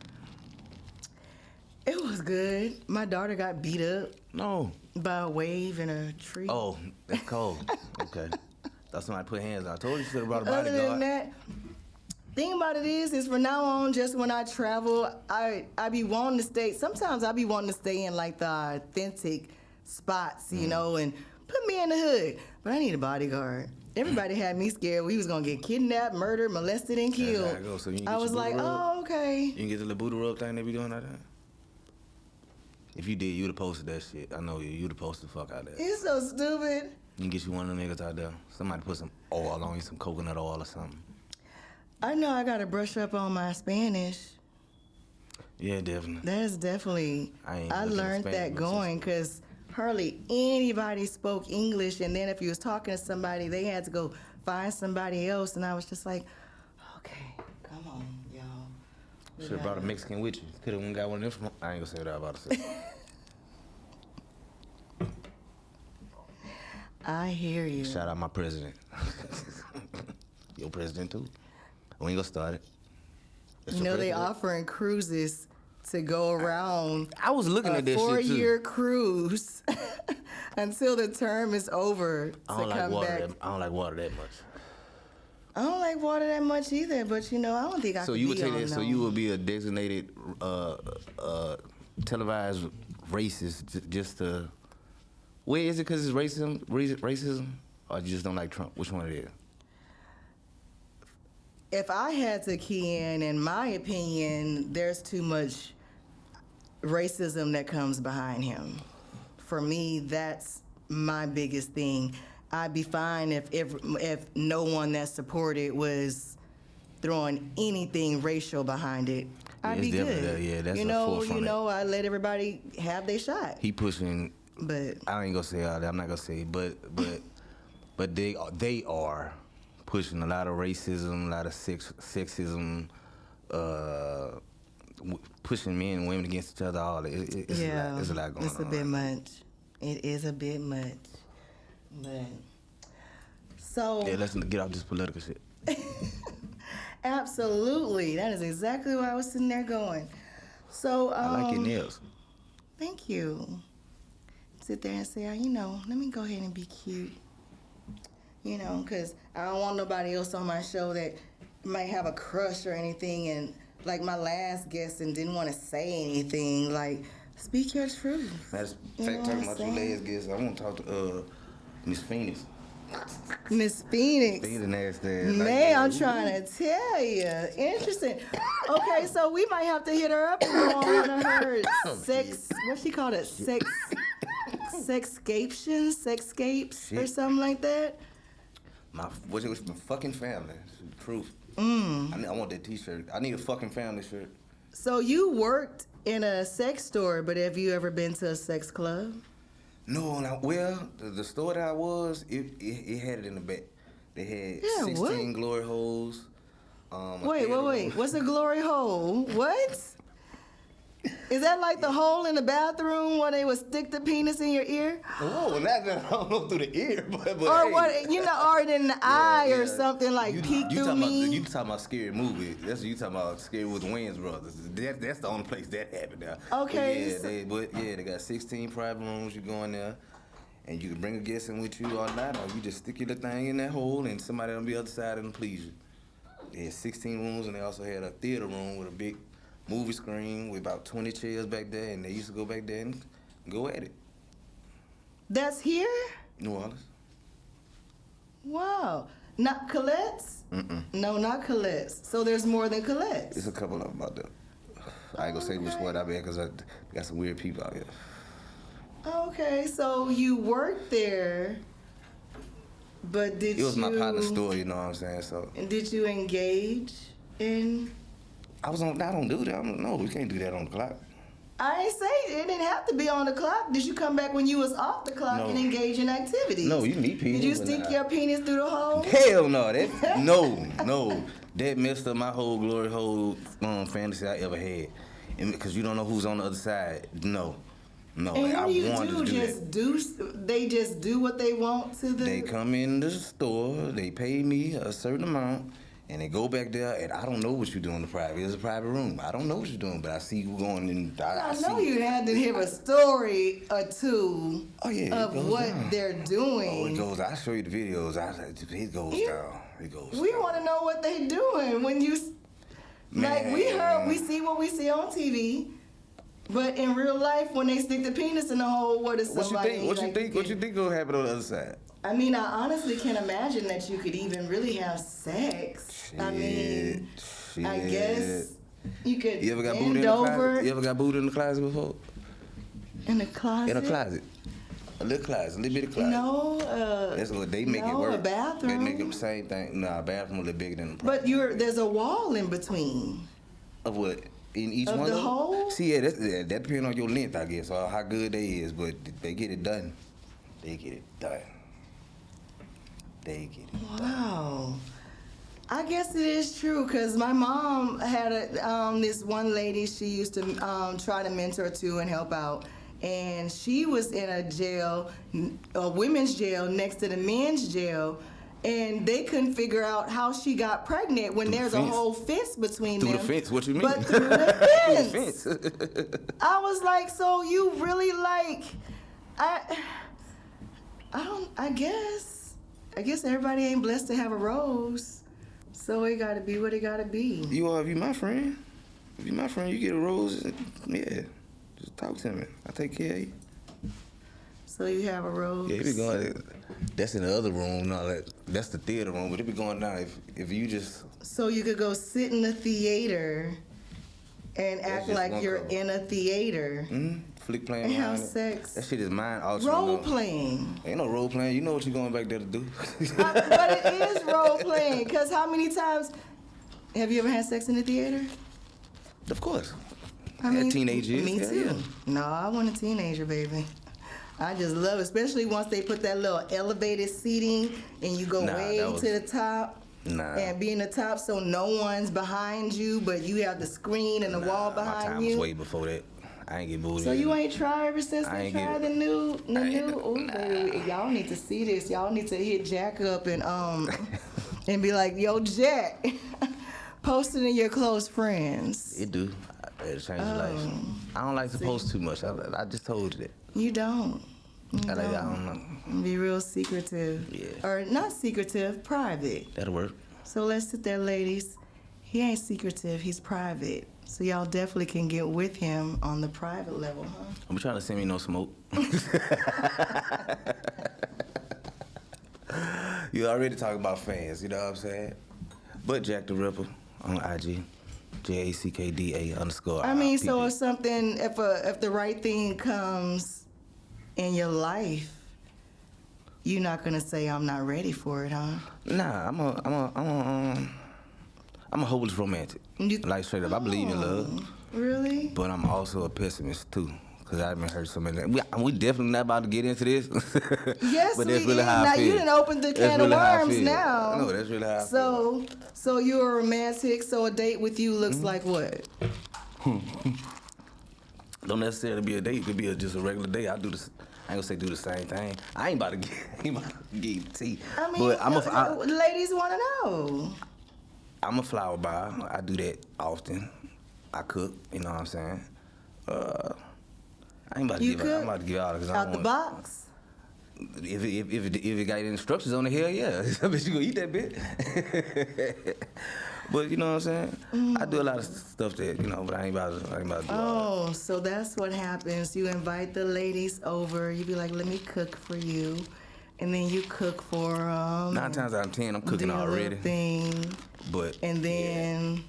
Speaker 1: It was good. My daughter got beat up
Speaker 2: No.
Speaker 1: by a wave in a tree.
Speaker 2: Oh, that's cold. Okay. Thought somebody put hands on. I told you should have brought a
Speaker 1: Other than
Speaker 2: bodyguard.
Speaker 1: that, thing about it is from now on, just when I travel, I be wanting to stay. Sometimes I be wanting to stay in like the authentic spots, you know, and put me in the hood. But I need a bodyguard. Everybody had me scared we was gonna get kidnapped, murdered, molested, and
Speaker 2: That's how
Speaker 1: killed.
Speaker 2: it goes. So you can get
Speaker 1: I
Speaker 2: your
Speaker 1: was
Speaker 2: booty
Speaker 1: like,
Speaker 2: rubbed?
Speaker 1: oh, okay.
Speaker 2: You can get the little booty rub thing they be doing out there? If you did, you'd have posted that shit. I know you'd have posted the fuck out there.
Speaker 1: It's so stupid.
Speaker 2: You can get you one of them niggas out there. Somebody put some oil on you, some coconut oil or something.
Speaker 1: I know I gotta brush up on my Spanish.
Speaker 2: Yeah, definitely.
Speaker 1: That is definitely.
Speaker 2: I ain't
Speaker 1: I
Speaker 2: looking at
Speaker 1: learned
Speaker 2: Spanish
Speaker 1: that
Speaker 2: much
Speaker 1: going because hardly anybody spoke English, and then if you was talking to somebody, they had to go find somebody else, and I was just like, okay, come on, y'all. We
Speaker 2: Should have brought a Mexican with you. Could have got one of them from. I ain't gonna say what I was about to say.
Speaker 1: I hear you.
Speaker 2: Shout out my president. Your president too. We ain't gonna start it. That's
Speaker 1: You
Speaker 2: your
Speaker 1: know they
Speaker 2: president.
Speaker 1: offering cruises to go around.
Speaker 2: I was looking
Speaker 1: A
Speaker 2: at that shit too.
Speaker 1: 4-year cruise until the term is over to
Speaker 2: I don't like
Speaker 1: come
Speaker 2: water.
Speaker 1: back.
Speaker 2: I don't like water that much.
Speaker 1: I don't like water that much either, but you know I don't think I
Speaker 2: So
Speaker 1: could
Speaker 2: you would
Speaker 1: be
Speaker 2: take
Speaker 1: on
Speaker 2: that. So
Speaker 1: no.
Speaker 2: you would be a designated televised racist just to. Where is it? Because it's racism, or you just don't like Trump? Which one it is?
Speaker 1: If I had to key in my opinion, there's too much racism that comes behind him. For me, that's my biggest thing. I'd be fine if no one that supported was throwing anything racial behind it. I'd
Speaker 2: it's
Speaker 1: be
Speaker 2: definitely
Speaker 1: good.
Speaker 2: that, yeah, that's
Speaker 1: you
Speaker 2: the
Speaker 1: know,
Speaker 2: forefront of it.
Speaker 1: I let everybody have their shot.
Speaker 2: He pushing.
Speaker 1: But
Speaker 2: I ain't gonna say all that. I'm not gonna say, but they are pushing a lot of racism, a lot of sexism, pushing men and women against each other. All that. It's a lot going on.
Speaker 1: It's a bit much. It is a bit much. But so
Speaker 2: Yeah, let's get off this political shit.
Speaker 1: absolutely, that is exactly why I was sitting there going. So
Speaker 2: I like your nails.
Speaker 1: Thank you. Sit there and say, you know, let me go ahead and be cute. You know, because I don't want nobody else on my show that might have a crush or anything. And like my last guest and didn't want to say anything. Like, speak your truth.
Speaker 2: That's
Speaker 1: You know
Speaker 2: fact
Speaker 1: what
Speaker 2: talking
Speaker 1: I'm
Speaker 2: about your
Speaker 1: saying?
Speaker 2: last guest. I want to talk to Miss Phoenix.
Speaker 1: Miss Phoenix.
Speaker 2: Be the nasty.
Speaker 1: Man, I'm trying to tell you. Interesting. Okay, so we might have to hit her up and go on one of her sex. What she called it? Sexcapes or something like that.
Speaker 2: My fucking family. It's the truth. I want that T-shirt. I need a fucking family shirt.
Speaker 1: So you worked in a sex store, but have you ever been to a sex club?
Speaker 2: No, the store that I was, it had it in the back. They had 16 glory holes.
Speaker 1: Wait. What's a glory hole? What? Is that like the hole in the bathroom where they would stick the penis in your ear?
Speaker 2: Oh, not that I don't know through the ear, but
Speaker 1: or
Speaker 2: hey.
Speaker 1: what? Or in the eye or something like peek through me.
Speaker 2: You talking about scary movie? That's what you talking about. Scary with the Wayans brothers. That's the only place that happened now.
Speaker 1: Okay.
Speaker 2: They got 16 private rooms. You go in there, and you can bring a guest in with you all night, or you just stick your little thing in that hole, and somebody on the other side of them please you. They had 16 rooms, and they also had a theater room with a big movie screen with about 20 chairs back there, and they used to go back there and go at it.
Speaker 1: That's here?
Speaker 2: New Orleans.
Speaker 1: Wow. Not Colette's?
Speaker 2: Mm-mm.
Speaker 1: No, not Colette's. So there's more than Colette's?
Speaker 2: There's a couple of them out there. I ain't gonna say which one I mean, because I got some weird people out here.
Speaker 1: Okay, so you worked there, but did you...
Speaker 2: It was my partner's store, you know what I'm saying, so...
Speaker 1: And did you engage in...
Speaker 2: I don't do that. No, we can't do that on the clock.
Speaker 1: I ain't say it didn't have to be on the clock. Did you come back when you was off the clock and engage in activities?
Speaker 2: No, you need penis.
Speaker 1: Did you stick your penis through the hole?
Speaker 2: Hell no. No. That messed up my whole glory hole fantasy I ever had. Because you don't know who's on the other side. No.
Speaker 1: And what do you do? They just do what they want to the...
Speaker 2: They come in the store, they pay me a certain amount, and they go back there, and I don't know what you do in the private. It's a private room. I don't know what you're doing, but I see you going in.
Speaker 1: I know you had to hear a story or two of what
Speaker 2: down.
Speaker 1: They're doing.
Speaker 2: Oh, it goes. I'll show you the videos. It goes down. It goes down.
Speaker 1: We want to know what they doing when you... Like, we see what we see on TV, but in real life, when they stick the penis in the hole, what is somebody...
Speaker 2: What you think gonna happen on the other side?
Speaker 1: I mean, I honestly can't imagine that you could even really have sex.
Speaker 2: Shit.
Speaker 1: I guess you could
Speaker 2: You ever got
Speaker 1: bend
Speaker 2: booed in the
Speaker 1: over.
Speaker 2: closet? You ever got booed in the closet before?
Speaker 1: In the closet?
Speaker 2: In a closet. A little closet, a little bit of closet.
Speaker 1: No,
Speaker 2: that's what they make it work.
Speaker 1: a bathroom.
Speaker 2: They make it the same thing. Nah, a bathroom a little bigger than the
Speaker 1: But there's a wall in between.
Speaker 2: Of what? In each
Speaker 1: of
Speaker 2: one
Speaker 1: the
Speaker 2: of them?
Speaker 1: hole?
Speaker 2: See, that depends on your length, I guess, or how good they is. But they get it done. They get it done.
Speaker 1: Wow. I guess it is true, because my mom had this one lady she used to try to mentor to and help out. And she was in a jail, a women's jail, next to the men's jail. And they couldn't figure out how she got pregnant when there's a whole fence between them.
Speaker 2: Through the fence? What you mean?
Speaker 1: But through the fence.
Speaker 2: Through the fence.
Speaker 1: I was like, so you really like... I guess everybody ain't blessed to have a rose, so it gotta be what it gotta be.
Speaker 2: If you my friend, you get a rose, yeah, just talk to me. I'll take care of you.
Speaker 1: So you have a rose?
Speaker 2: Yeah, it be going, that's in the other room, that's the theater room, but it be going down if you just...
Speaker 1: So you could go sit in the theater and act like you're in a theater.
Speaker 2: Mm-hmm. Flick playing
Speaker 1: and
Speaker 2: behind
Speaker 1: have sex.
Speaker 2: That shit is mind altering.
Speaker 1: Role playing.
Speaker 2: Ain't no role playing. You know what you're going back there to do.
Speaker 1: But it is role playing. Because how many times have you ever had sex in the theater?
Speaker 2: Of course.
Speaker 1: I mean,
Speaker 2: teenage years.
Speaker 1: Me too.
Speaker 2: Yeah.
Speaker 1: No, I want a teenager, baby. I just love it, especially once they put that little elevated seating and you go way to the top. And be in the top so no one's behind you, but you have the screen and the wall behind
Speaker 2: my time
Speaker 1: you.
Speaker 2: was way before that. I ain't get booed.
Speaker 1: So you ain't tried ever since they tried the new? Oh, baby, y'all need to see this. Y'all need to hit Jack up and and be like, yo, Jack, post it in your close friends.
Speaker 2: It do. It'll change your life. I don't like to post too much. I just told you that.
Speaker 1: You don't.
Speaker 2: I don't know.
Speaker 1: Be real secretive.
Speaker 2: Yeah.
Speaker 1: Or not secretive, private.
Speaker 2: That'll work.
Speaker 1: So let's sit there, ladies. He ain't secretive, he's private. So y'all definitely can get with him on the private level, huh?
Speaker 2: I'm trying to send me no smoke. You already talking about fans, you know what I'm saying? But Jack the Ripper on IG, JACKDA_.
Speaker 1: I mean, so if something, if the right thing comes in your life, you're not gonna say I'm not ready for it, huh?
Speaker 2: Nah, I'm a hopeless romantic. Like straight up, I believe in love.
Speaker 1: Really?
Speaker 2: But I'm also a pessimist too. Cause I've been hurt so many. We definitely not about to get into this.
Speaker 1: Yes,
Speaker 2: but
Speaker 1: we
Speaker 2: that's really
Speaker 1: is.
Speaker 2: how I
Speaker 1: Now
Speaker 2: feel.
Speaker 1: you done opened the can of
Speaker 2: really
Speaker 1: worms now.
Speaker 2: No, that's really how I feel.
Speaker 1: So you're a romantic. So a date with you looks like what?
Speaker 2: Don't necessarily be a date. It could be just a regular day. I ain't gonna say do the same thing. I ain't about to give you tea.
Speaker 1: I mean,
Speaker 2: but
Speaker 1: ladies want to know.
Speaker 2: I'm a flower buyer. I do that often. I cook. You know what I'm saying? I ain't about to give. I'm about to give out because I
Speaker 1: out
Speaker 2: don't
Speaker 1: the
Speaker 2: want.
Speaker 1: box.
Speaker 2: If it got instructions on the hell, yeah, I bet you gonna eat that bit. But you know what I'm saying? I do a lot of stuff that but I ain't about to do all that.
Speaker 1: So that's what happens. You invite the ladies over. You be like, "Let me cook for you," and then you cook for them.
Speaker 2: 9 times out of 10, I'm cooking already.
Speaker 1: And then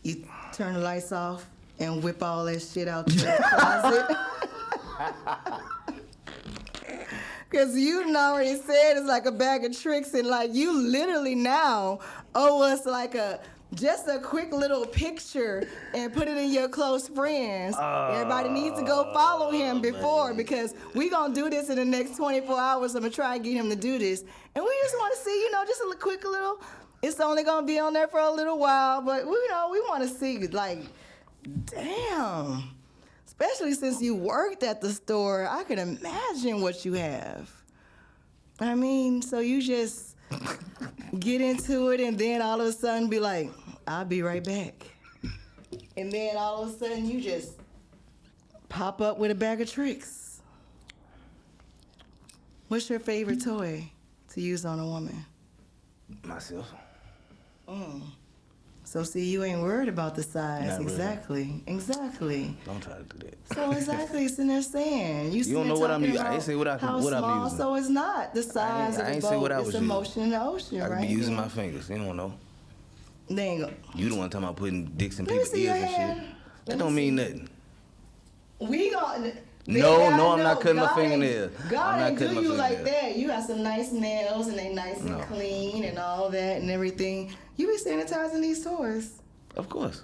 Speaker 1: you turn the lights off and whip all that shit out your closet. Because you already said it's like a bag of tricks, and like you literally now owe us like just a quick little picture and put it in your close friends. Everybody needs to go follow him because we gonna do this in the next 24 hours. I'm gonna try and get him to do this. And we just wanna see, just a quick little, it's only gonna be on there for a little while, but we wanna see like, damn. Especially since you worked at the store, I can imagine what you have. I mean, so you just get into it and then all of a sudden be like, I'll be right back. And then all of a sudden you just pop up with a bag of tricks. What's your favorite toy to use on a woman?
Speaker 2: Myself.
Speaker 1: So see, you ain't worried about the size.
Speaker 2: Not really.
Speaker 1: Exactly.
Speaker 2: Don't try to do that.
Speaker 1: So exactly, it's in there saying. You
Speaker 2: don't know what I'm using. I ain't say what I'm
Speaker 1: small,
Speaker 2: using.
Speaker 1: So it's not the size of the boat.
Speaker 2: I ain't say what I was
Speaker 1: it's the
Speaker 2: using.
Speaker 1: motion in the ocean,
Speaker 2: I
Speaker 1: right?
Speaker 2: could be using my fingers. You don't know.
Speaker 1: They ain't go.
Speaker 2: You the one talking about putting dicks in
Speaker 1: Let me
Speaker 2: people's
Speaker 1: see your
Speaker 2: ears and
Speaker 1: hand.
Speaker 2: shit. That don't mean nothing.
Speaker 1: We gonna.
Speaker 2: No, I'm not cutting my fingernails.
Speaker 1: God ain't do you like that. You got some nice nails and they nice and clean and all that and everything. You be sanitizing these toys.
Speaker 2: Of course.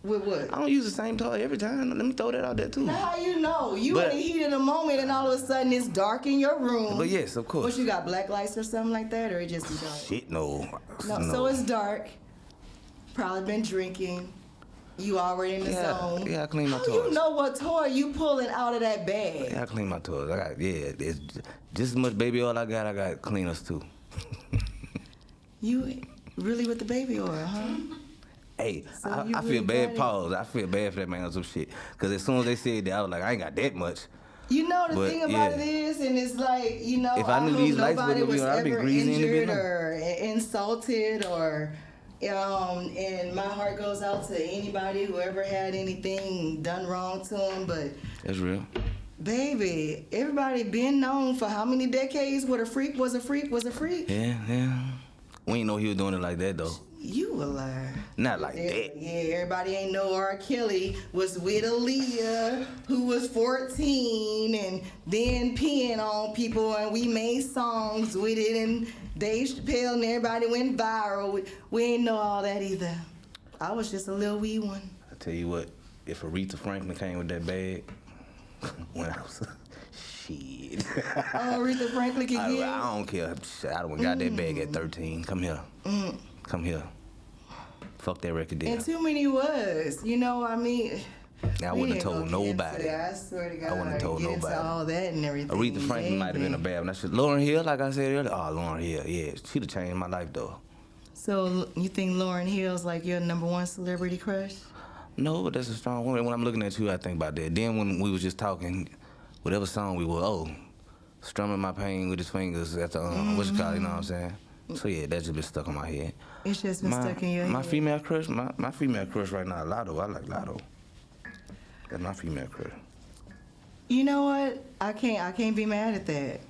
Speaker 1: With what?
Speaker 2: I don't use the same toy every time. Let me throw that out there too.
Speaker 1: Now how you know? You in the heat of the moment and all of a sudden it's dark in your room.
Speaker 2: But yes, of course.
Speaker 1: What, you got black lights or something like that, or it just be dark?
Speaker 2: Shit, no.
Speaker 1: No, so it's dark. Probably been drinking. You already in the zone.
Speaker 2: Yeah, I clean my toys.
Speaker 1: How you know what toy you pulling out of that bag?
Speaker 2: Yeah, I clean my toys. It's just as much baby oil I got cleaners too.
Speaker 1: You really with the baby oil, huh?
Speaker 2: Hey,
Speaker 1: So
Speaker 2: I feel bad. Pause. I feel bad for that man on some shit. Cause as soon as they said that, I was like, I ain't got that much.
Speaker 1: You know the thing about it is, and it's like,
Speaker 2: if I knew these lights wouldn't be on, I'd be greasy in the
Speaker 1: injured or insulted or, and my heart goes out to anybody who ever had anything done wrong to them. But
Speaker 2: that's real.
Speaker 1: Baby, everybody been known for how many decades? What a freak was a freak was a freak.
Speaker 2: Yeah. We ain't know he was doing it like that though.
Speaker 1: You a liar.
Speaker 2: Not like that.
Speaker 1: Yeah, everybody ain't know R. Kelly was with Aaliyah, who was 14, and then peeing on people, and we made songs with it, and Dave Chappelle and everybody went viral. We ain't know all that either. I was just a little wee one.
Speaker 2: I tell you what, if Aretha Franklin came with that bag, when I was shit.
Speaker 1: Oh, Aretha Franklin can get it?
Speaker 2: I don't care. I done got that bag at 13. Come here. Come here. Fuck that record deal.
Speaker 1: And too many was. I mean.
Speaker 2: Now I wouldn't have told nobody.
Speaker 1: I swear to God.
Speaker 2: I wouldn't have told nobody.
Speaker 1: All that and everything.
Speaker 2: Aretha Franklin might have been a bad one. Lauryn Hill, like I said earlier. Oh, Lauryn Hill, yeah. She'd have changed my life though.
Speaker 1: So you think Lauryn Hill's like your #1 celebrity crush?
Speaker 2: No, but that's a strong woman. When I'm looking at you, I think about that. Then when we was just talking, whatever song we were, strumming my pain with his fingers at the, what you call it, you know what I'm saying? So yeah, that's just been stuck in my head.
Speaker 1: It's just been stuck in your head.
Speaker 2: My female crush right now, Lotto. I like Lotto. That's my female crush.
Speaker 1: You know what? I can't be mad at that.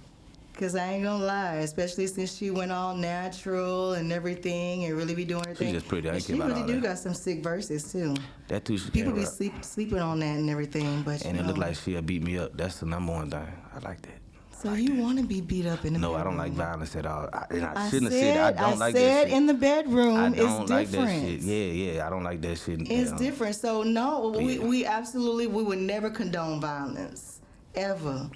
Speaker 1: Cause I ain't gonna lie, especially since she went all natural and everything, and really be doing her thing.
Speaker 2: She just pretty. I
Speaker 1: And
Speaker 2: ain't
Speaker 1: she
Speaker 2: care about
Speaker 1: really
Speaker 2: all
Speaker 1: do
Speaker 2: that.
Speaker 1: got some sick verses too.
Speaker 2: That too. She
Speaker 1: People
Speaker 2: can
Speaker 1: be
Speaker 2: rap.
Speaker 1: sleeping on that and everything, but
Speaker 2: And
Speaker 1: you
Speaker 2: it
Speaker 1: know.
Speaker 2: look like she'll beat me up. That's the number one thing. I like that.
Speaker 1: So you want to be beat up in the
Speaker 2: No,
Speaker 1: bedroom?
Speaker 2: I don't like violence at all. And I
Speaker 1: I
Speaker 2: shouldn't have said that. I don't like that
Speaker 1: said
Speaker 2: shit.
Speaker 1: in the bedroom,
Speaker 2: I
Speaker 1: it's
Speaker 2: don't like that
Speaker 1: different.
Speaker 2: shit. Yeah. I don't like that shit.
Speaker 1: It's different. So no,
Speaker 2: Yeah.
Speaker 1: we absolutely we would never condone violence ever.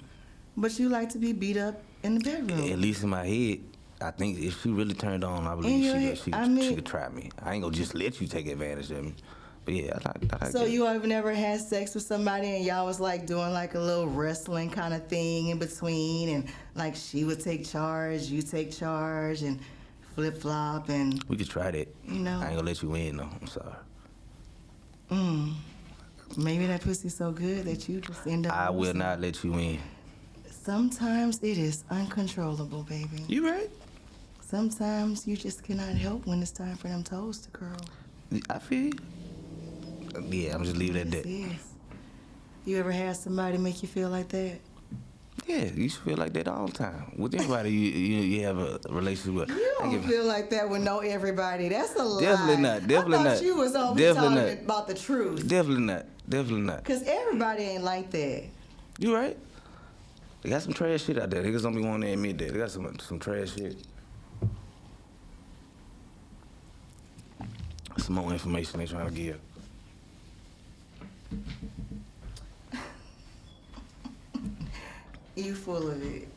Speaker 1: But you like to be beat up in the bedroom.
Speaker 2: At least in my head, I think if she really turned on, I
Speaker 1: In
Speaker 2: believe
Speaker 1: your
Speaker 2: she
Speaker 1: head,
Speaker 2: could, she could try me. I ain't gonna just let you take advantage of me. But yeah, I like
Speaker 1: So
Speaker 2: that.
Speaker 1: you have never had sex with somebody and y'all was like doing like a little wrestling kind of thing in between, and like she would take charge, you take charge, and flip flop, and
Speaker 2: We could try that.
Speaker 1: you know.
Speaker 2: I ain't gonna let you win though. I'm sorry.
Speaker 1: Maybe that pussy's so good that you just end up.
Speaker 2: I will
Speaker 1: losing.
Speaker 2: not let you win.
Speaker 1: Sometimes it is uncontrollable, baby.
Speaker 2: You right?
Speaker 1: Sometimes you just cannot help when it's time for them toes to curl.
Speaker 2: I feel you. Yeah, I'm just leave it at
Speaker 1: Yes,
Speaker 2: that.
Speaker 1: yes. You ever had somebody make you feel like that?
Speaker 2: Yeah, you should feel like that all the time. With anybody you have a relationship with.
Speaker 1: You
Speaker 2: I
Speaker 1: don't
Speaker 2: give-
Speaker 1: feel like that with no everybody. That's a lie.
Speaker 2: Definitely not, definitely
Speaker 1: I thought
Speaker 2: not.
Speaker 1: you was always
Speaker 2: Definitely
Speaker 1: talking
Speaker 2: not.
Speaker 1: about the truth.
Speaker 2: Definitely not. Definitely not.
Speaker 1: Because everybody ain't like that.
Speaker 2: You right? They got some trash shit out there. Niggas don't be wanting to admit that. They got some trash shit. Some more information they trying to give.
Speaker 1: You full of it.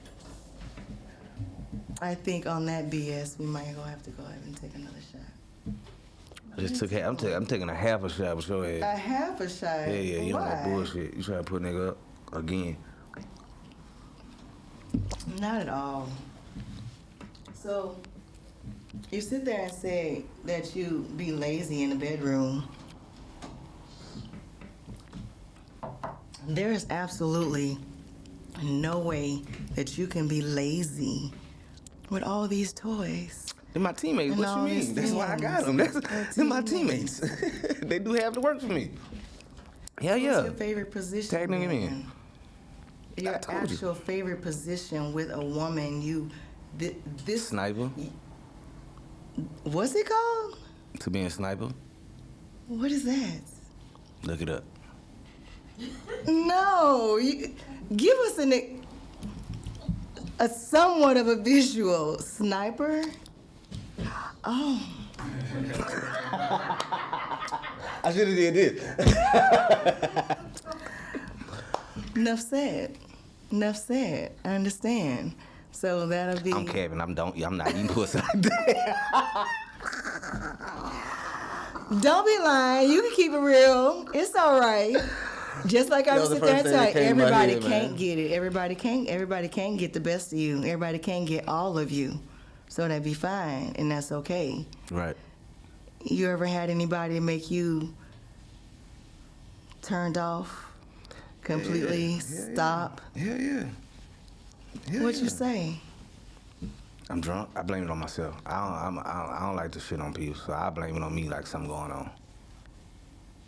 Speaker 1: I think on that BS, we might have to go ahead and take another shot.
Speaker 2: I just took. I'm taking a half a shot with your
Speaker 1: A
Speaker 2: ass.
Speaker 1: half a shot?
Speaker 2: Yeah, you on that
Speaker 1: Why?
Speaker 2: bullshit. You trying to put nigga up again.
Speaker 1: Not at all. So, you sit there and say that you be lazy in the bedroom. There is absolutely no way that you can be lazy with all these toys.
Speaker 2: They're my teammates.
Speaker 1: And
Speaker 2: What
Speaker 1: all
Speaker 2: you
Speaker 1: these
Speaker 2: mean? That's why I got
Speaker 1: things.
Speaker 2: them. They're my teammates. They do have to work for me. Hell
Speaker 1: What's
Speaker 2: yeah.
Speaker 1: your favorite position?
Speaker 2: Tag nigga
Speaker 1: then?
Speaker 2: in.
Speaker 1: Your
Speaker 2: I told you.
Speaker 1: actual favorite position with a woman, this,
Speaker 2: Sniper.
Speaker 1: what's it called?
Speaker 2: To be a sniper.
Speaker 1: What is that?
Speaker 2: Look it up.
Speaker 1: No, give us a somewhat of a visual. Sniper? Oh,
Speaker 2: I should have did this.
Speaker 1: enough said. Enough said. I understand. So that'll be.
Speaker 2: I'm Kevin. I'm not eating pussy like that.
Speaker 1: Don't be lying. You can keep it real. It's all right. Just like I
Speaker 2: That
Speaker 1: was
Speaker 2: was the
Speaker 1: sitting there
Speaker 2: first thing
Speaker 1: and
Speaker 2: that
Speaker 1: tell
Speaker 2: came
Speaker 1: you,
Speaker 2: to my
Speaker 1: everybody
Speaker 2: head,
Speaker 1: can't
Speaker 2: man.
Speaker 1: get it. Everybody can't get the best of you. Everybody can't get all of you. So that'd be fine, and that's okay.
Speaker 2: Right.
Speaker 1: You ever had anybody make you turned off, completely stop?
Speaker 2: Yeah.
Speaker 1: What you say?
Speaker 2: I'm drunk. I blame it on myself. I don't like to shit on people, so I blame it on me like something going on.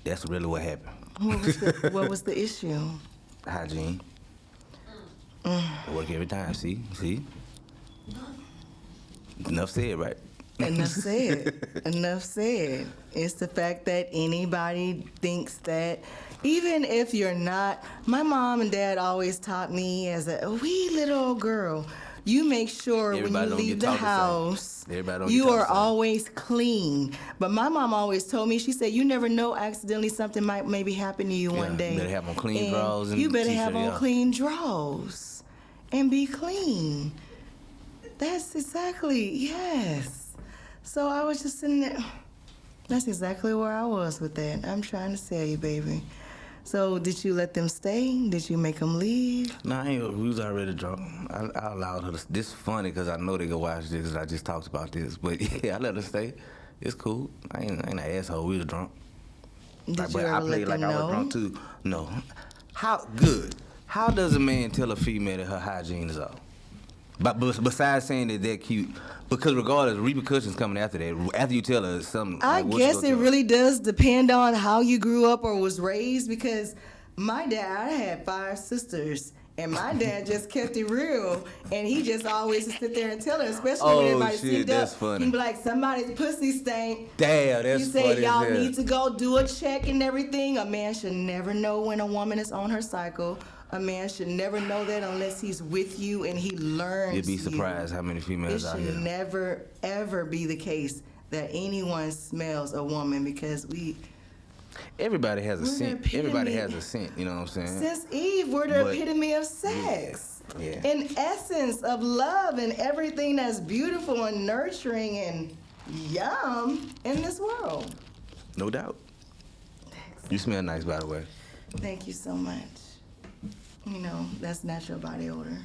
Speaker 2: That's really what happened.
Speaker 1: What was the issue?
Speaker 2: Hygiene. Work every time. See. Enough said, right?
Speaker 1: Enough said. Enough said. It's the fact that anybody thinks that, even if you're not, my mom and dad always taught me as a wee little girl, you make sure
Speaker 2: Everybody
Speaker 1: when you
Speaker 2: don't
Speaker 1: leave
Speaker 2: get
Speaker 1: the
Speaker 2: taught the same.
Speaker 1: house,
Speaker 2: Everybody don't
Speaker 1: you
Speaker 2: get taught
Speaker 1: are
Speaker 2: the same.
Speaker 1: always clean. But my mom always told me, she said, you never know, accidentally something might maybe happen to you one
Speaker 2: Yeah,
Speaker 1: day.
Speaker 2: you better have on clean drawers and
Speaker 1: you better
Speaker 2: t-shirt,
Speaker 1: have on
Speaker 2: yeah.
Speaker 1: clean drawers and be clean. That's exactly, yes. So I was just sitting there. That's exactly where I was with that. I'm trying to tell you, baby. So did you let them stay? Did you make them leave?
Speaker 2: No, I ain't. We was already drunk. I allowed her to. This is funny because I know they can watch this because I just talked about this. But yeah, I let her stay. It's cool. I ain't an asshole. We was drunk.
Speaker 1: Did
Speaker 2: Like,
Speaker 1: you
Speaker 2: but
Speaker 1: ever
Speaker 2: I
Speaker 1: let
Speaker 2: played
Speaker 1: them
Speaker 2: like I was
Speaker 1: know?
Speaker 2: drunk too. No. How good? How does a man tell a female that her hygiene is off? But besides saying that they're cute, because regardless, repercussions coming after that. After you tell her something,
Speaker 1: I
Speaker 2: like, what you
Speaker 1: guess
Speaker 2: gonna
Speaker 1: it
Speaker 2: tell her?
Speaker 1: really does depend on how you grew up or was raised, because my dad, I had 5 sisters, And my dad just kept it real, and he just always sit there and tell her, especially
Speaker 2: Oh,
Speaker 1: when everybody
Speaker 2: shit,
Speaker 1: slept
Speaker 2: that's
Speaker 1: up.
Speaker 2: funny.
Speaker 1: He'd be like, somebody's pussy stank.
Speaker 2: Damn, that's
Speaker 1: You
Speaker 2: funny.
Speaker 1: say y'all
Speaker 2: as hell.
Speaker 1: need to go do a check and everything. A man should never know when a woman is on her cycle. A man should never know that unless he's with you and he learns.
Speaker 2: You'd be surprised how many
Speaker 1: It
Speaker 2: females out
Speaker 1: should
Speaker 2: here.
Speaker 1: never, ever be the case that anyone smells a woman, because
Speaker 2: Everybody has a
Speaker 1: We're the
Speaker 2: scent.
Speaker 1: epitome.
Speaker 2: Everybody has a scent. You know what I'm saying?
Speaker 1: since Eve, we're the
Speaker 2: But-
Speaker 1: epitome of sex.
Speaker 2: Yeah.
Speaker 1: In essence of love and everything that's beautiful and nurturing and yum in this world.
Speaker 2: No doubt. You smell nice, by the way.
Speaker 1: Thank you so much. You know, that's natural body odor,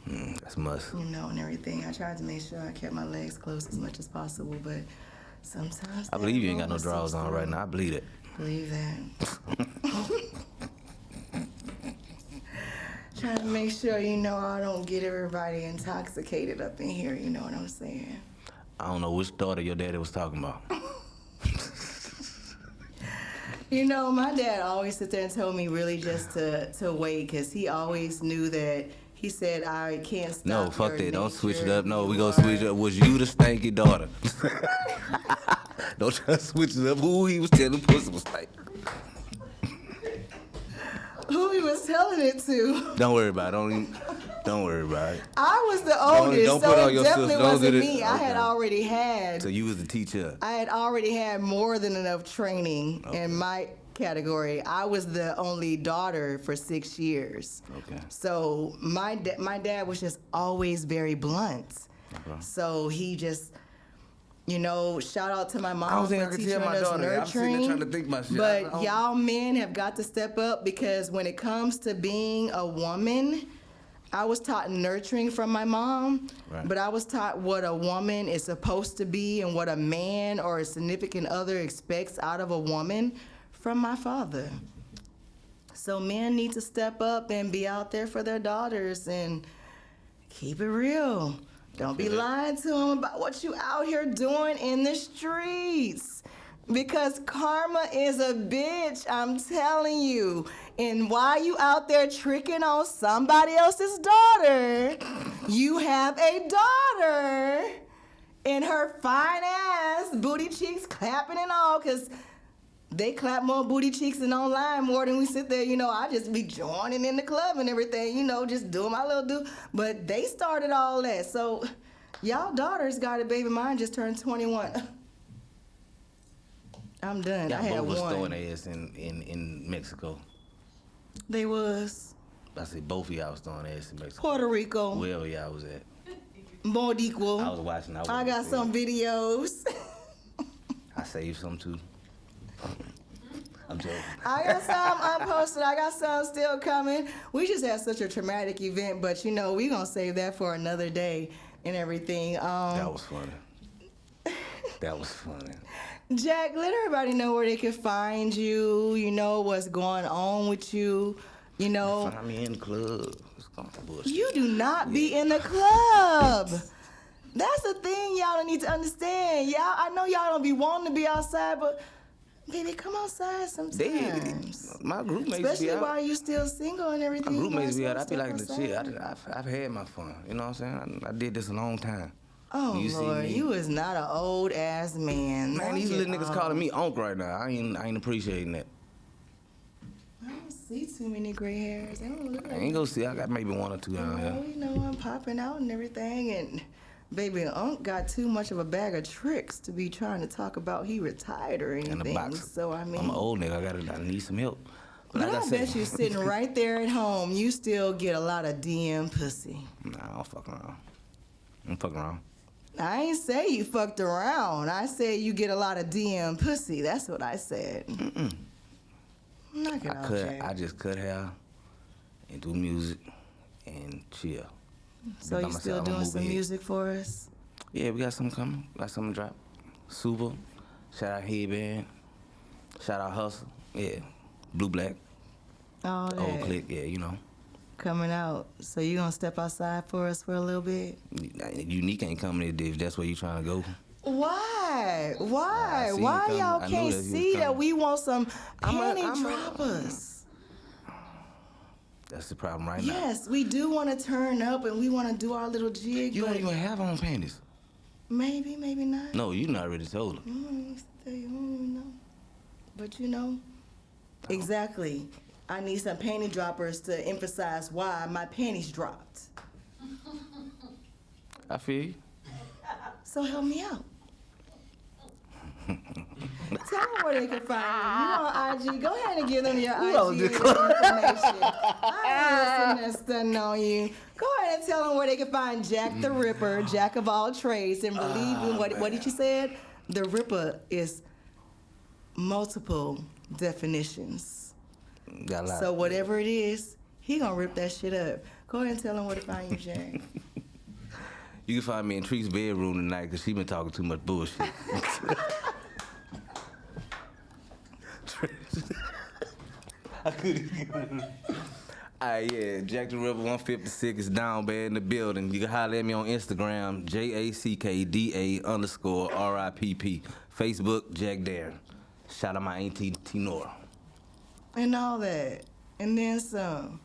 Speaker 2: That's must.
Speaker 1: you know, and everything. I tried to make sure I kept my legs closed as much as possible, but sometimes
Speaker 2: I believe you ain't got no drawers on right now. I believe it.
Speaker 1: Believe that. Trying to make sure, you know, I don't get everybody intoxicated up in here, you know what I'm saying?
Speaker 2: I don't know which daughter your daddy was talking about.
Speaker 1: You know, my dad always sit there and told me really just to wait, because he always knew that. He said, I can't stop.
Speaker 2: No, fuck
Speaker 1: your
Speaker 2: that. Don't switch it
Speaker 1: nature.
Speaker 2: up. No, we
Speaker 1: You
Speaker 2: gonna
Speaker 1: are-
Speaker 2: switch it up. Was you the stanky daughter? Don't try to switch it up. Who he was telling pussy was stank.
Speaker 1: Who he was telling it to.
Speaker 2: Don't worry about it. Don't worry about it.
Speaker 1: I was the oldest,
Speaker 2: don't
Speaker 1: so
Speaker 2: put on
Speaker 1: it
Speaker 2: your
Speaker 1: definitely
Speaker 2: sister. Don't
Speaker 1: wasn't
Speaker 2: do that.
Speaker 1: me. I had
Speaker 2: Okay.
Speaker 1: already had.
Speaker 2: So you was the teacher.
Speaker 1: I had already had more than enough training in my category. I was the only daughter for 6 years.
Speaker 2: Okay.
Speaker 1: So my dad was just always very blunt.
Speaker 2: Okay.
Speaker 1: So he just, you know, shout out to my mom
Speaker 2: I don't think
Speaker 1: for
Speaker 2: I could
Speaker 1: teaching
Speaker 2: tell my
Speaker 1: us
Speaker 2: daughter that. I'm sitting there
Speaker 1: nurturing.
Speaker 2: trying to think my shit. I
Speaker 1: But
Speaker 2: don't-
Speaker 1: y'all men have got to step up, because when it comes to being a woman, I was taught nurturing from my mom,
Speaker 2: Right.
Speaker 1: but I was taught what a woman is supposed to be and what a man or a significant other expects out of a woman from my father. So men need to step up and be out there for their daughters and keep it real. Don't be lying to them about what you out here doing in the streets. Because karma is a bitch, I'm telling you. And while you out there tricking on somebody else's daughter, you have a daughter and her fine ass, booty cheeks clapping and all, because they clap more booty cheeks and online more than we sit there, you know. I just be joining in the club and everything, you know, just doing my little do. But they started all that. So y'all daughters got it, baby. Mine just turned 21. I'm done. I
Speaker 2: Y'all
Speaker 1: had
Speaker 2: both was
Speaker 1: one.
Speaker 2: throwing ass in Mexico.
Speaker 1: They was
Speaker 2: I said both of y'all was throwing ass in Mexico.
Speaker 1: Puerto Rico,
Speaker 2: Wherever y'all was at.
Speaker 1: Born equal.
Speaker 2: I was watching.
Speaker 1: I got some videos.
Speaker 2: I saved some too. I'm joking.
Speaker 1: I got some unposted. I got some still coming. We just had such a traumatic event, but you know, we gonna save that for another day and everything.
Speaker 2: That was funny. That was funny.
Speaker 1: Jack, let everybody know where they can find you, you know, what's going on with you, you know.
Speaker 2: Find me in the club. It's going to bullshit.
Speaker 1: You do not be in the club. That's the thing y'all need to understand. Y'all, I know y'all don't be wanting to be outside, but baby, come outside sometimes.
Speaker 2: My group mates
Speaker 1: Especially
Speaker 2: be out.
Speaker 1: while you still single and
Speaker 2: My
Speaker 1: everything.
Speaker 2: group
Speaker 1: you
Speaker 2: mates be
Speaker 1: might
Speaker 2: out.
Speaker 1: as
Speaker 2: I be
Speaker 1: well
Speaker 2: like the
Speaker 1: step
Speaker 2: shit.
Speaker 1: outside.
Speaker 2: I've had my fun. You know what I'm saying? I did this a long time.
Speaker 1: Oh
Speaker 2: You see
Speaker 1: Lord,
Speaker 2: me?
Speaker 1: you is not an old ass man.
Speaker 2: Man,
Speaker 1: Don't
Speaker 2: these
Speaker 1: get
Speaker 2: little niggas
Speaker 1: old.
Speaker 2: calling me Onk right now. I ain't appreciating that.
Speaker 1: I don't see too many gray hairs. They don't look
Speaker 2: I
Speaker 1: like
Speaker 2: ain't gonna see. I got maybe one or two down here.
Speaker 1: you know, I'm popping out and everything, and baby, Unc got too much of a bag of tricks to be trying to talk about he retired or anything.
Speaker 2: In the box.
Speaker 1: So I mean,
Speaker 2: I'm an old nigga. I need some help.
Speaker 1: but
Speaker 2: like
Speaker 1: I
Speaker 2: said-
Speaker 1: bet you sitting right there at home, you still get a lot of DM pussy.
Speaker 2: Nah, I don't fuck around. I'm fucking around.
Speaker 1: I ain't say you fucked around. I said you get a lot of DM pussy. That's what I said. Knock it off, Jay.
Speaker 2: I just cut hair and do music and chill.
Speaker 1: So
Speaker 2: by
Speaker 1: you
Speaker 2: myself,
Speaker 1: still
Speaker 2: I'ma
Speaker 1: doing
Speaker 2: move
Speaker 1: some
Speaker 2: ahead.
Speaker 1: music for us?
Speaker 2: Yeah, we got something coming. Got something to drop. Super. Shout out Headband. Shout out Hustle. Yeah. Blue Black.
Speaker 1: All that
Speaker 2: Old Click. Yeah, you know.
Speaker 1: coming out. So you gonna step outside for us for a little bit?
Speaker 2: Unique ain't coming if that's where you trying to go.
Speaker 1: Why? Why?
Speaker 2: I see
Speaker 1: Why
Speaker 2: you coming.
Speaker 1: y'all
Speaker 2: I knew
Speaker 1: can't
Speaker 2: that you was
Speaker 1: see that
Speaker 2: coming.
Speaker 1: we want some
Speaker 2: I'm a-
Speaker 1: panty
Speaker 2: I'm a-
Speaker 1: droppers?
Speaker 2: That's the problem right now.
Speaker 1: Yes, we do want to turn up and we want to do our little jig.
Speaker 2: You
Speaker 1: but
Speaker 2: don't even have on panties.
Speaker 1: maybe not.
Speaker 2: No, you not already told her.
Speaker 1: I don't even know. But you know, exactly. I need some panty droppers to emphasize why my panties dropped.
Speaker 2: I feel you.
Speaker 1: So help me out. Tell them where they can find you. You on IG. Go ahead and give them your IG information. I ain't listening on you. Go ahead and tell them where they can find Jack the Ripper, Jack of all trades, and believe in what did you said? The Ripper is multiple definitions.
Speaker 2: Got a lot.
Speaker 1: So whatever it is, he gonna rip that shit up. Go ahead and tell them where to find you, Jack.
Speaker 2: You can find me in Tree's bedroom tonight because she been talking too much bullshit. I couldn't. Alright, yeah, Jack the Ripper 156 is down bad in the building. You can holler at me on Instagram, JACKDA_RIPP. Facebook, Jack Darren. Shout out my auntie T-Nora.
Speaker 1: And all that. And then some.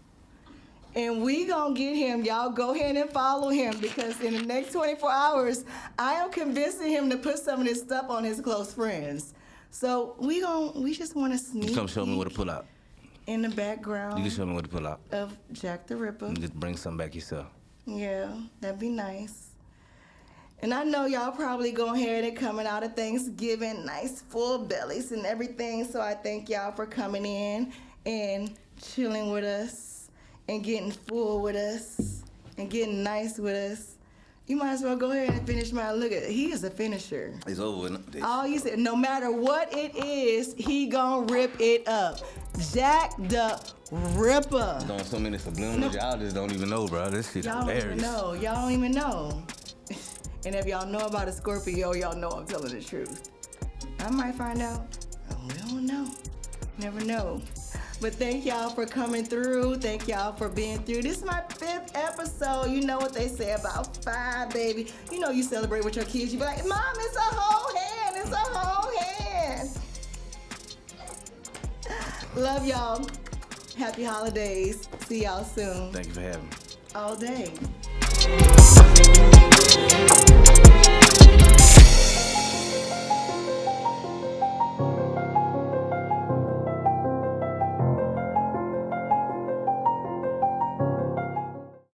Speaker 1: And we gonna get him. Y'all go ahead and follow him because in the next 24 hours, I am convincing him to put some of this stuff on his close friends. So we just want to sneak.
Speaker 2: You come show me where to pull out.
Speaker 1: In the background.
Speaker 2: You can show me where to pull out.
Speaker 1: Of Jack the Ripper.
Speaker 2: And just bring something back yourself.
Speaker 1: Yeah, that'd be nice. And I know y'all probably going ahead and coming out of Thanksgiving, nice full bellies and everything. So I thank y'all for coming in and chilling with us and getting full with us and getting nice with us. You might as well go ahead and finish mine. Look at, he is a finisher.
Speaker 2: It's over with.
Speaker 1: All you said, no matter what it is, he gonna rip it up. Jack the Ripper.
Speaker 2: Doing so many subliminals, y'all just don't even know, bro. This shit
Speaker 1: Y'all
Speaker 2: hilarious.
Speaker 1: don't even know. Y'all don't even know. And if y'all know about a Scorpio, y'all know I'm telling the truth. I might find out. We don't know. Never know. But thank y'all for coming through. Thank y'all for being through. This is my 5th episode. You know what they say about 5, baby. You know you celebrate with your kids. You be like, Mom, it's a whole hand. It's a whole hand. Love y'all. Happy holidays. See y'all soon.
Speaker 2: Thank you for having me.
Speaker 1: All day.